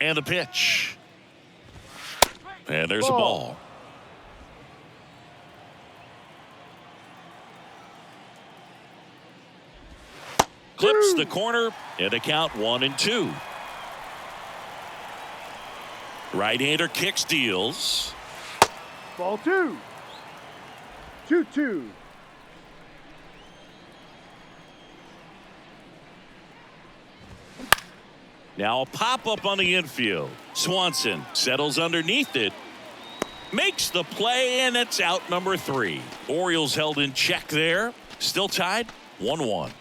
And the pitch. And there's a ball. Clips the corner and a count 1-2. Right-hander kicks, deals. Ball 2. 2-2. Now a pop-up on the infield. Swanson settles underneath it. Makes the play, and it's out number 3. Orioles held in check there. Still tied 1-1.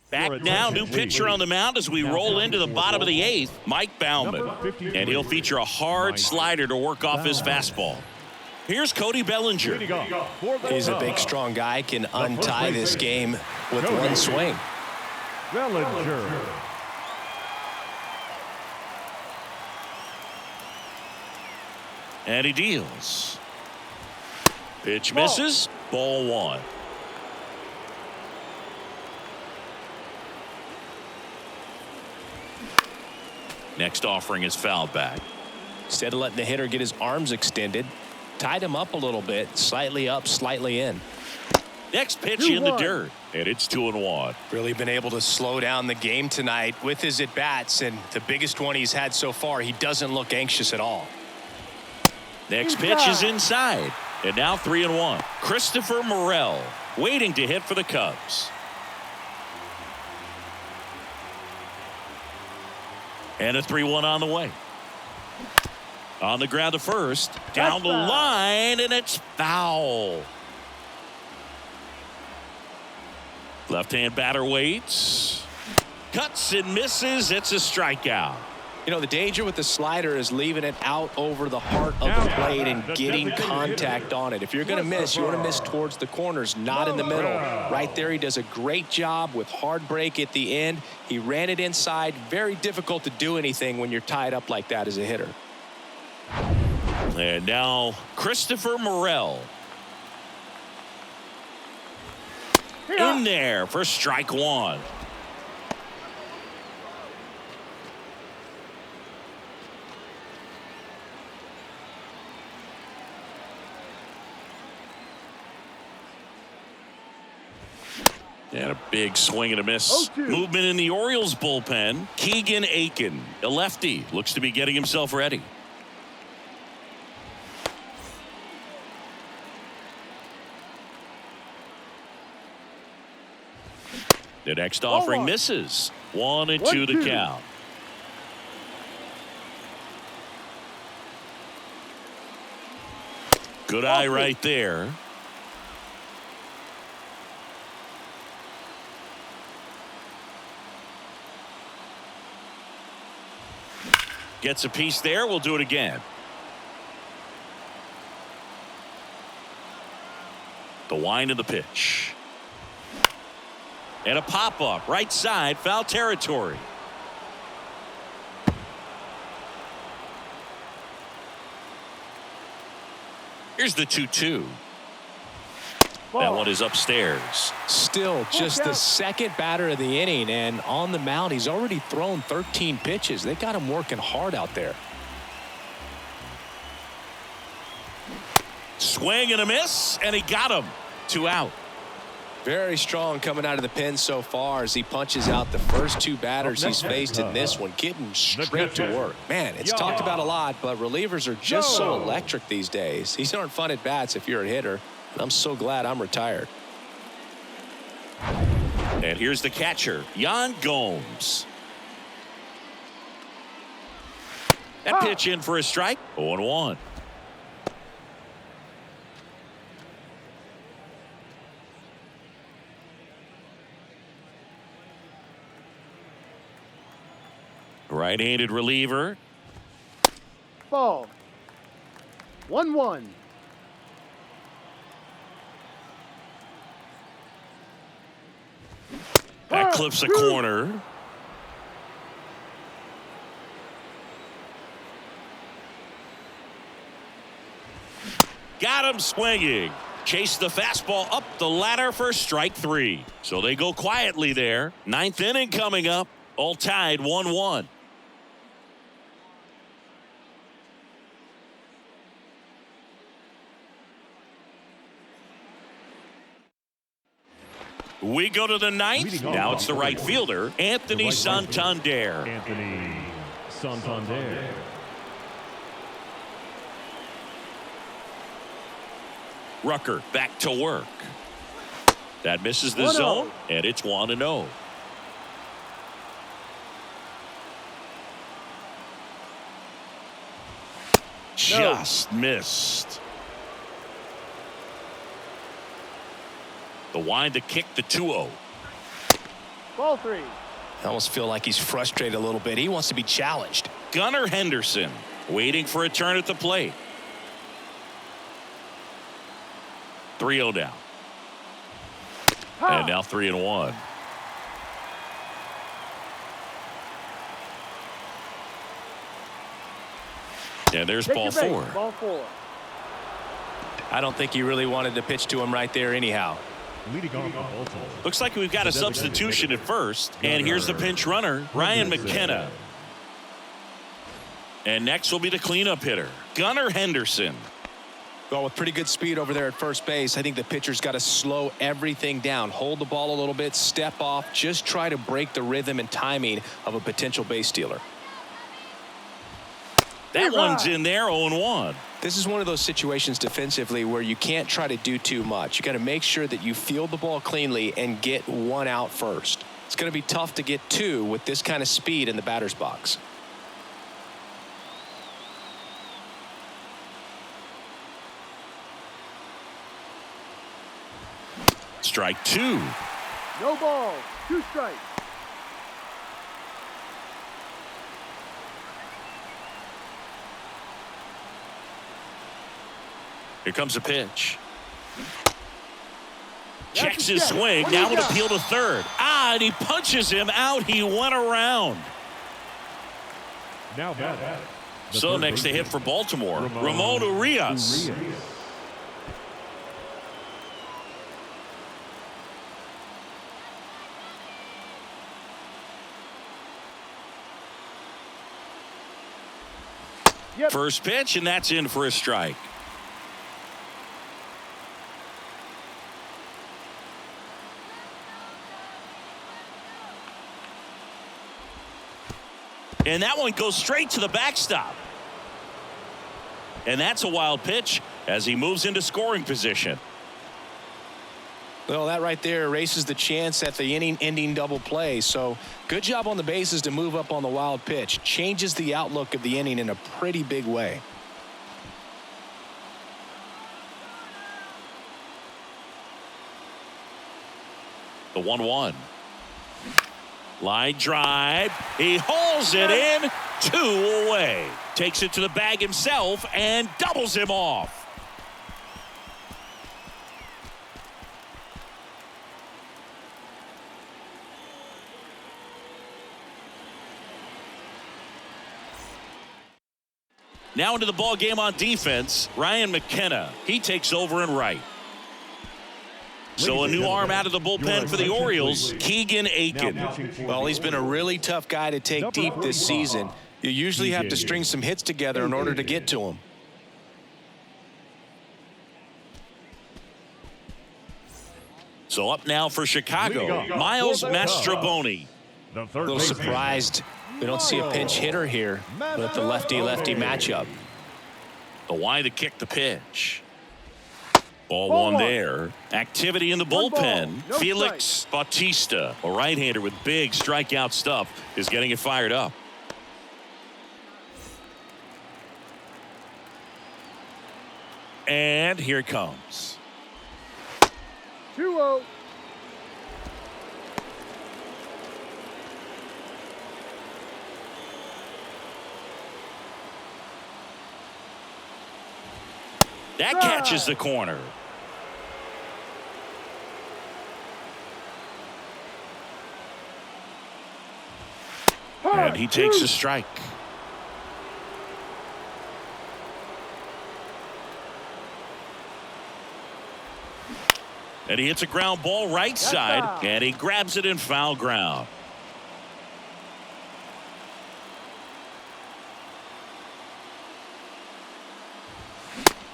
Back now, new pitcher on the mound as we roll into the bottom of the 8th, Mike Baumann. And he'll feature a hard slider to work off his fastball. Here's Cody Bellinger. He's a big, strong guy, can untie this game with one swing. Bellinger. And he deals. Pitch misses. Ball 1. Next offering is fouled back. Instead of letting the hitter get his arms extended, tied him up a little bit, slightly up, slightly in. Next pitch in the dirt, and it's 2-1. Really been able to slow down the game tonight with his at-bats, and the biggest one he's had so far, he doesn't look anxious at all. Next pitch is inside, and now 3-1. Christopher Morel waiting to hit for the Cubs. And a 3-1 on the way. On the ground to first, down the line, and it's foul. Left-hand batter waits. Cuts and misses. It's a strikeout. You know, the danger with the slider is leaving it out over the heart of the plate and getting contact on it. If you're going to miss, you want to miss towards the corners, not in the middle. Right there, he does a great job with hard break at the end. He ran it inside. Very difficult to do anything when you're tied up like that as a hitter. And now Christopher Morel. In there for strike 1. And a big swing and a miss. 0-2. Movement in the Orioles bullpen. Keegan Aiken, a lefty, looks to be getting himself ready. The next offering misses. 1-2 the count. Good eye right there. Gets a piece there. We'll do it again. The wind of the pitch. And a pop-up. Right side. Foul territory. Here's the 2-2. That one is upstairs. Still just the second batter of the inning, and on the mound he's already thrown 13 pitches. They got him working hard out there. Swing and a miss, and he got him. 2 out. Very strong coming out of the pen so far as he punches out the first 2 batters he's faced in this one, getting straight to work. Man, it's talked about a lot, but relievers are just so electric these days. These aren't fun at bats if you're a hitter. I'm so glad I'm retired. And here's the catcher, Yan Gomes. That pitch in for a strike. 0-1. Right-handed reliever. Ball. 1-1. That clips a corner. Got him swinging. Chase the fastball up the ladder for strike 3. So they go quietly there. 9th inning coming up. All tied 1-1. We go to the 9th. Now it's the right fielder, Anthony Santander. Anthony Santander. Rucker back to work. That misses the zone, and it's 1-0. Just missed. The wind to kick the 2-0. Ball 3. I almost feel like he's frustrated a little bit. He wants to be challenged. Gunnar Henderson waiting for a turn at the plate. 3-0 down. And now 3-1. And there's ball 4. Ball 4. I don't think he really wanted to pitch to him right there anyhow. Looks like we've got a substitution at first. And here's the pinch runner, Ryan McKenna. And next will be the cleanup hitter, Gunnar Henderson. Well, with pretty good speed over there at first base, I think the pitcher's got to slow everything down. Hold the ball a little bit, step off, just try to break the rhythm and timing of a potential base stealer. That one's in there, 0-1. This is one of those situations defensively where you can't try to do too much. You got to make sure that you field the ball cleanly and get 1 out first. It's going to be tough to get 2 with this kind of speed in the batter's box. Strike 2. No ball. 2 strikes. Here comes a pitch. Checks his swing. Now with appeal to third. And he punches him out. He went around. Now back. So next to hit for Baltimore, Ramon Urias. First pitch, and that's in for a strike. And that one goes straight to the backstop. And that's a wild pitch as he moves into scoring position. Well, that right there erases the chance at the inning-ending double play. So good job on the bases to move up on the wild pitch. Changes the outlook of the inning in a pretty big way. The 1-1. Line drive. He hauls it in. 2 away. Takes it to the bag himself and doubles him off. Now into the ball game on defense. Ryan McKenna. He takes over in right. So a new arm out of the bullpen for the Orioles, Keegan Aiken. Well, he's been a really tough guy to take deep this season. You usually have to string some hits together in order to get to him. So up now for Chicago, Miles Mastrobuoni. A little surprised we don't see a pinch hitter here with the lefty-lefty matchup. The wide to kick the pitch. Ball one there. Activity in the bullpen. Felix Bautista, a right-hander with big strikeout stuff, is getting it fired up. And here it comes. 2-0. That catches the corner. And he takes a strike. And he hits a ground ball right side, and he grabs it in foul ground.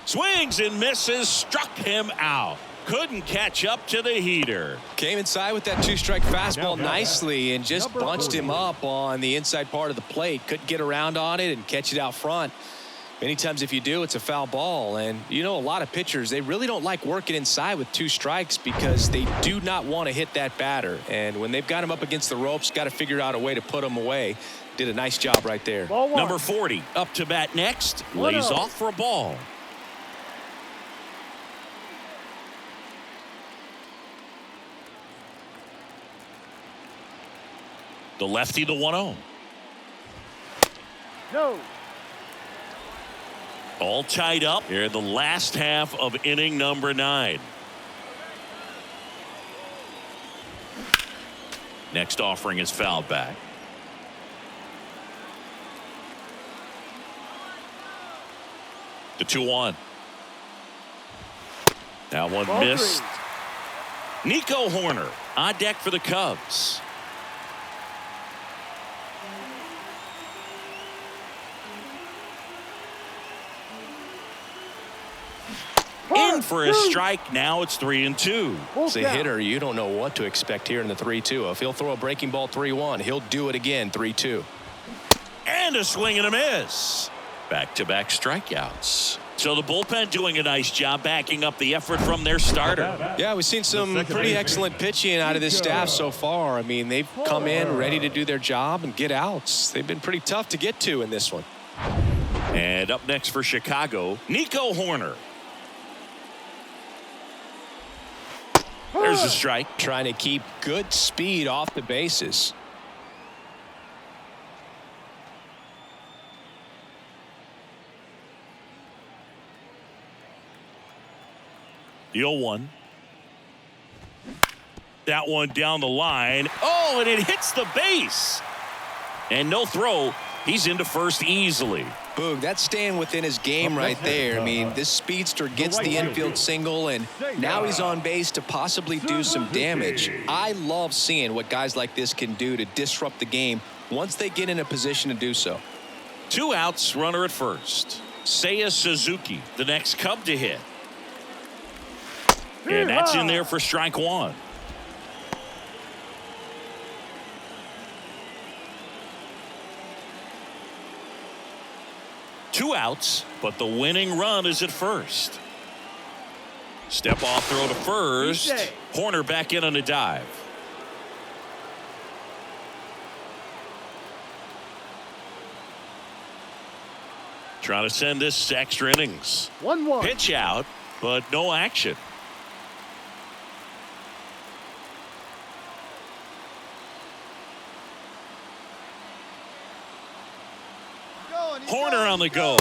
Swings and misses, struck him out. Couldn't catch up to the heater. Came inside with that 2-strike fastball nicely and just bunched him up on the inside part of the plate. Couldn't get around on it and catch it out front. Many times if you do, it's a foul ball. And you know, a lot of pitchers, they really don't like working inside with 2 strikes because they do not want to hit that batter. And when they've got him up against the ropes, got to figure out a way to put him away. Did a nice job right there. Number 40 up to bat next. Lays off for a ball. The lefty, the 1-0. No. All tied up here in the last half of inning number 9. Next offering is fouled back. The 2-1. That one missed. Nico Horner on deck for the Cubs. In for a strike. Now it's 3-2. As a hitter, you don't know what to expect here in the 3-2. If he'll throw a breaking ball 3-1, he'll do it again 3-2. And a swing and a miss. Back-to-back strikeouts. So the bullpen doing a nice job backing up the effort from their starter. Yeah, we've seen some pretty excellent pitching out of this staff so far. I mean, they've come in ready to do their job and get outs. They've been pretty tough to get to in this one. And up next for Chicago, Nico Horner. There's a strike. Trying to keep good speed off the bases. The 0-1. That one down the line. Oh, and it hits the base. And no throw. He's into first easily. Boog, that's staying within his game right there. I mean, this speedster gets the infield single, and now he's on base to possibly do some damage. I love seeing what guys like this can do to disrupt the game once they get in a position to do so. 2 outs, runner at first. Seiya Suzuki, the next Cub to hit. And that's in there for strike 1. 2 outs, but the winning run is at first. Step off throw to first. Horner back in on a dive. Trying to send this to extra innings. 1-1. Pitch out, but no action. Horner on the go.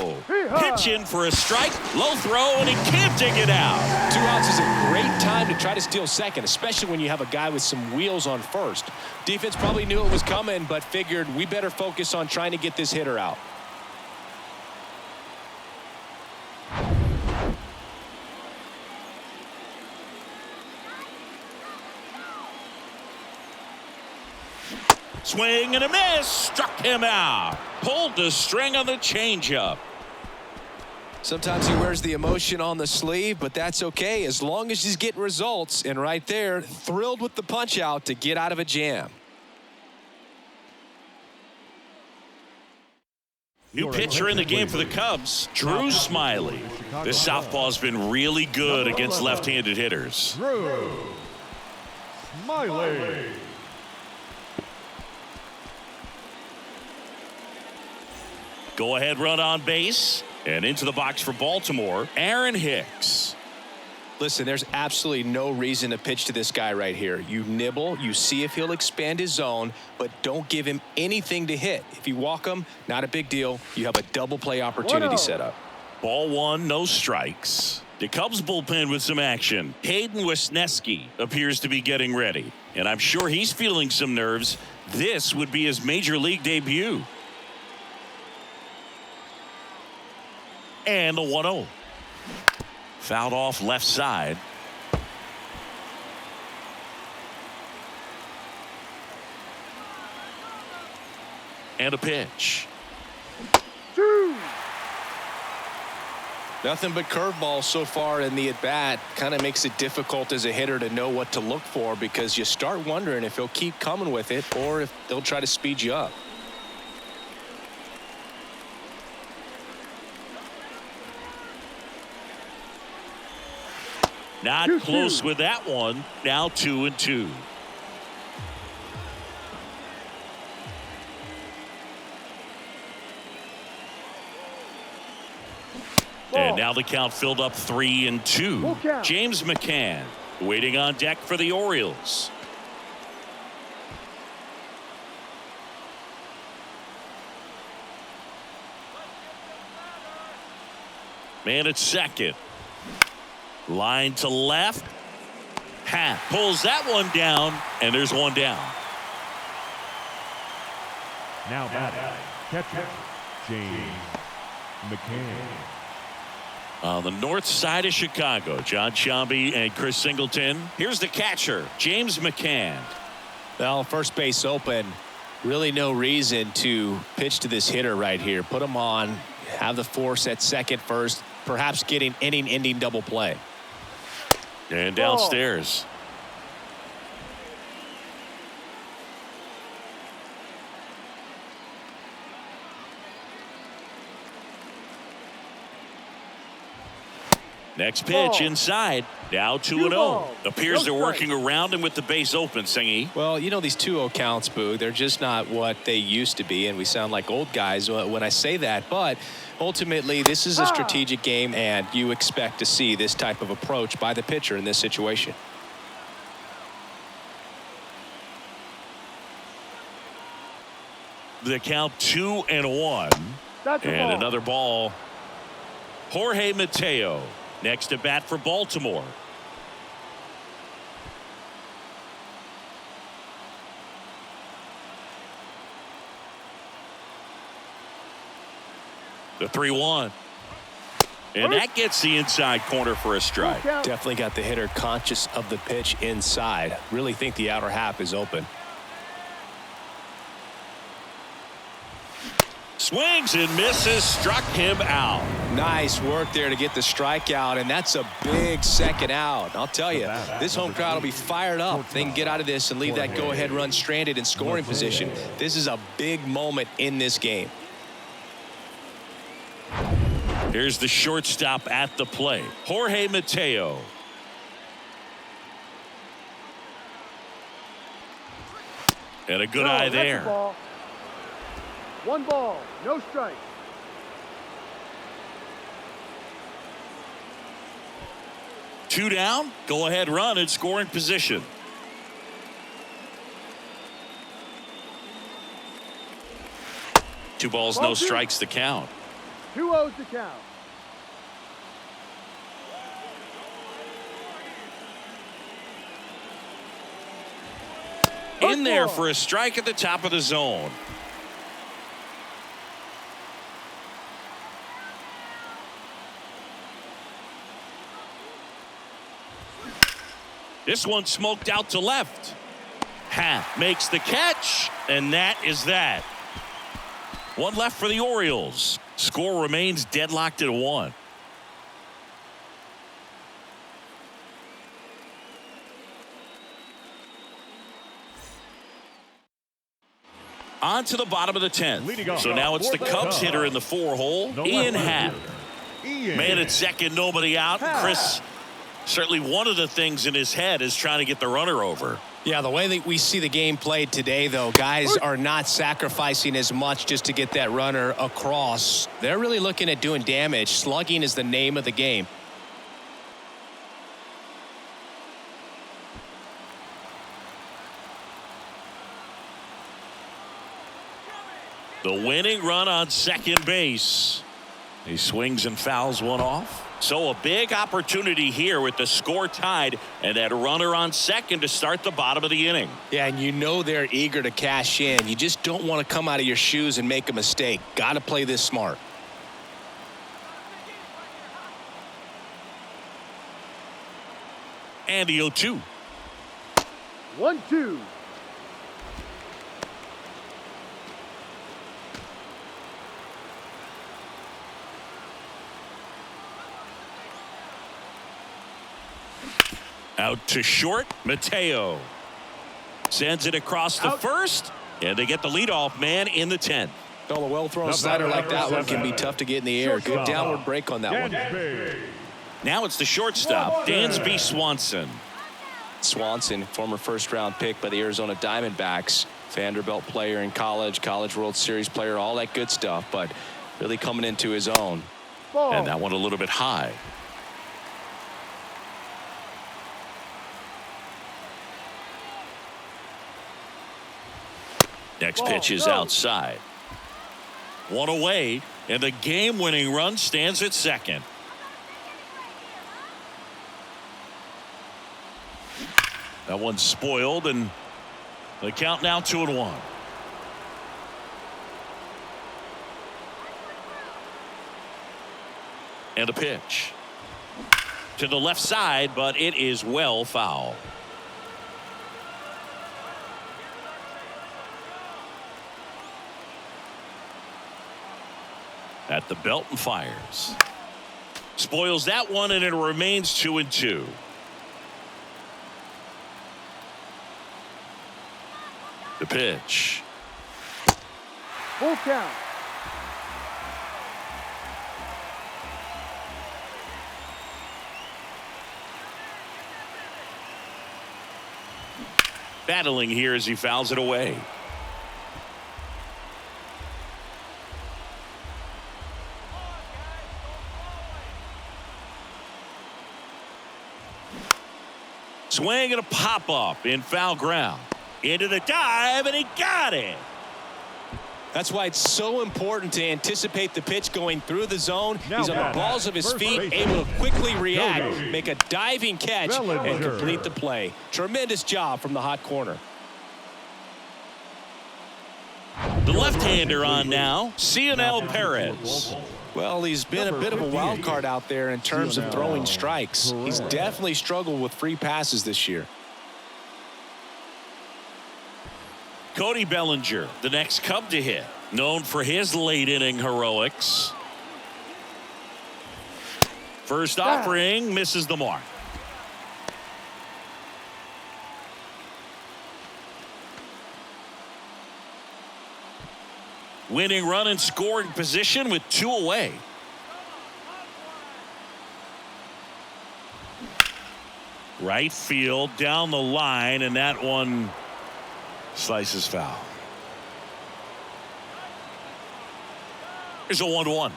Pitch in for a strike. Low throw, and he can't dig it out. 2 outs is a great time to try to steal second, especially when you have a guy with some wheels on first. Defense probably knew it was coming, but figured we better focus on trying to get this hitter out. Swing and a miss. Struck him out. Pulled the string on the changeup. Sometimes he wears the emotion on the sleeve, but that's okay as long as he's getting results. And right there, thrilled with the punch out to get out of a jam. New pitcher in the game for the Cubs, Drew Smiley. This southpaw's been really good against left-handed hitters. Drew Smiley. Go ahead run on base and into the box for Baltimore, Aaron Hicks. Listen, there's absolutely no reason to pitch to this guy right here. You nibble, you see if he'll expand his zone, but don't give him anything to hit. If you walk him, not a big deal. You have a double play opportunity set up. Ball 1, no strikes. The Cubs bullpen with some action. Hayden Wesneski appears to be getting ready, and I'm sure he's feeling some nerves. This would be his major league debut. And the 1-0. Fouled off left side. And a pitch. 2. Nothing but curveballs so far in the at-bat. Kind of makes it difficult as a hitter to know what to look for because you start wondering if he'll keep coming with it or if they'll try to speed you up. Not 2-2. close with that one. Now 2-2. And now the count filled up 3-2. James McCann waiting on deck for the Orioles. Man at second. Line to left. Happ pulls that one down, and there's one down. Now batting, catcher, James McCann. On the north side of Chicago, John Sciambi and Chris Singleton. Here's the catcher, James McCann. Well, first base open. Really no reason to pitch to this hitter right here. Put him on, have the force at second first, perhaps getting inning-ending double play. And downstairs. Next pitch inside. Now 2-0. Appears they're working around him with the base open, Singy. Well, you know, these 2-0 counts, Boog, they're just not what they used to be, and we sound like old guys when I say that. But ultimately, this is a strategic game, and you expect to see this type of approach by the pitcher in this situation. The count 2-1. And another ball. Jorge Mateo next to bat for Baltimore. The 3-1. And that gets the inside corner for a strike. Definitely got the hitter conscious of the pitch inside. Really think the outer half is open. Swings and misses, struck him out. Nice work there to get the strikeout, and that's a big second out. I'll tell you, this home crowd will be fired up if they can get out of this and leave that go-ahead run stranded in scoring position. This is a big moment in this game. Here's the shortstop at the plate, Jorge Mateo. And a good eye there. Ball. 1 ball, no strike. Two down, go ahead run in scoring position. Two balls, no strikes to count. 2-0 to count. In there for a strike at the top of the zone. This one smoked out to left. Happ makes the catch, and that is that. One left for the Orioles. Score remains deadlocked at 1. On to the bottom of the 10th. So now it's the Cubs hitter in the 4-hole, Ian Happ. Man at second, nobody out. Chris, certainly one of the things in his head is trying to get the runner over. Yeah, the way that we see the game played today, though, guys are not sacrificing as much just to get that runner across. They're really looking at doing damage. Slugging is the name of the game. The winning run on second base. He swings and fouls one off. So a big opportunity here with the score tied and that runner on second to start the bottom of the inning. Yeah, and you know they're eager to cash in. You just don't want to come out of your shoes and make a mistake. Got to play this smart. And the 0-2. 1-2. Out to short, Mateo sends it across the first, and they get the leadoff man in the 10th. Well, a well-thrown slider like that one can be tough to get in the air. Good downward break on that one. Now it's the shortstop, Dansby Swanson. Swanson, former first-round pick by the Arizona Diamondbacks. Vanderbilt player in college, College World Series player, all that good stuff, but really coming into his own. And that one a little bit high. Next pitch is outside. One away, and the game-winning run stands at second. That one's spoiled, and the count now 2-1. And a pitch to the left side, but it is well foul. At the belt and fires. Spoils that one, and it remains 2-2. The pitch. Full count. Battling here as he fouls it away. Swing and a pop-up in foul ground. Into the dive, and he got it. That's why it's so important to anticipate the pitch going through the zone. He's on the balls of his feet, able to quickly react, make a diving catch, and complete the play. Tremendous job from the hot corner. The left-hander on now, Cionel Perez. Well, he's been a bit of a wild card out there in terms of throwing strikes. He's definitely struggled with free passes this year. Cody Bellinger, the next Cub to hit, known for his late-inning heroics. First offering misses the mark. Winning run in scoring position with 2 away. Right field down the line, and that one slices foul. Here's a 1-1.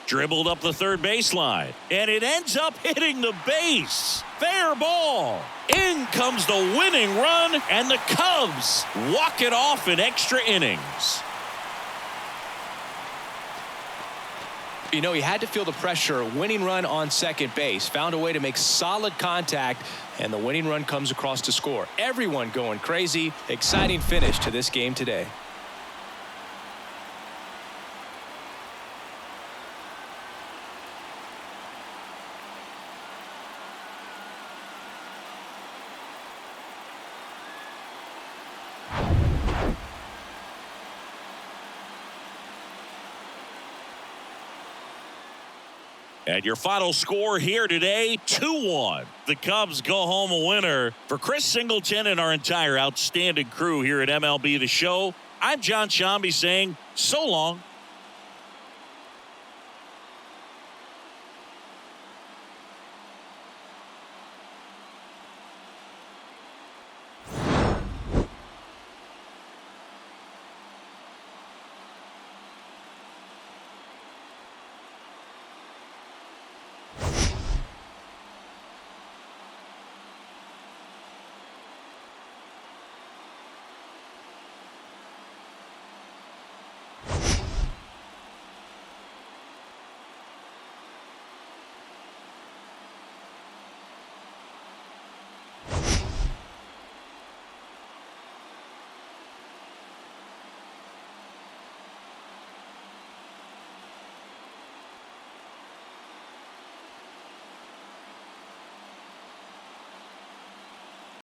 Dribbled up the third baseline, and it ends up hitting the base. Fair ball. In comes the winning run, and the Cubs walk it off in extra innings. You know, he had to feel the pressure. Winning run on second base. Found a way to make solid contact, and the winning run comes across to score. Everyone going crazy. Exciting finish to this game today. And your final score here today, 2-1. The Cubs go home a winner. For Chris Singleton and our entire outstanding crew here at MLB The Show, I'm John Shambi saying so long.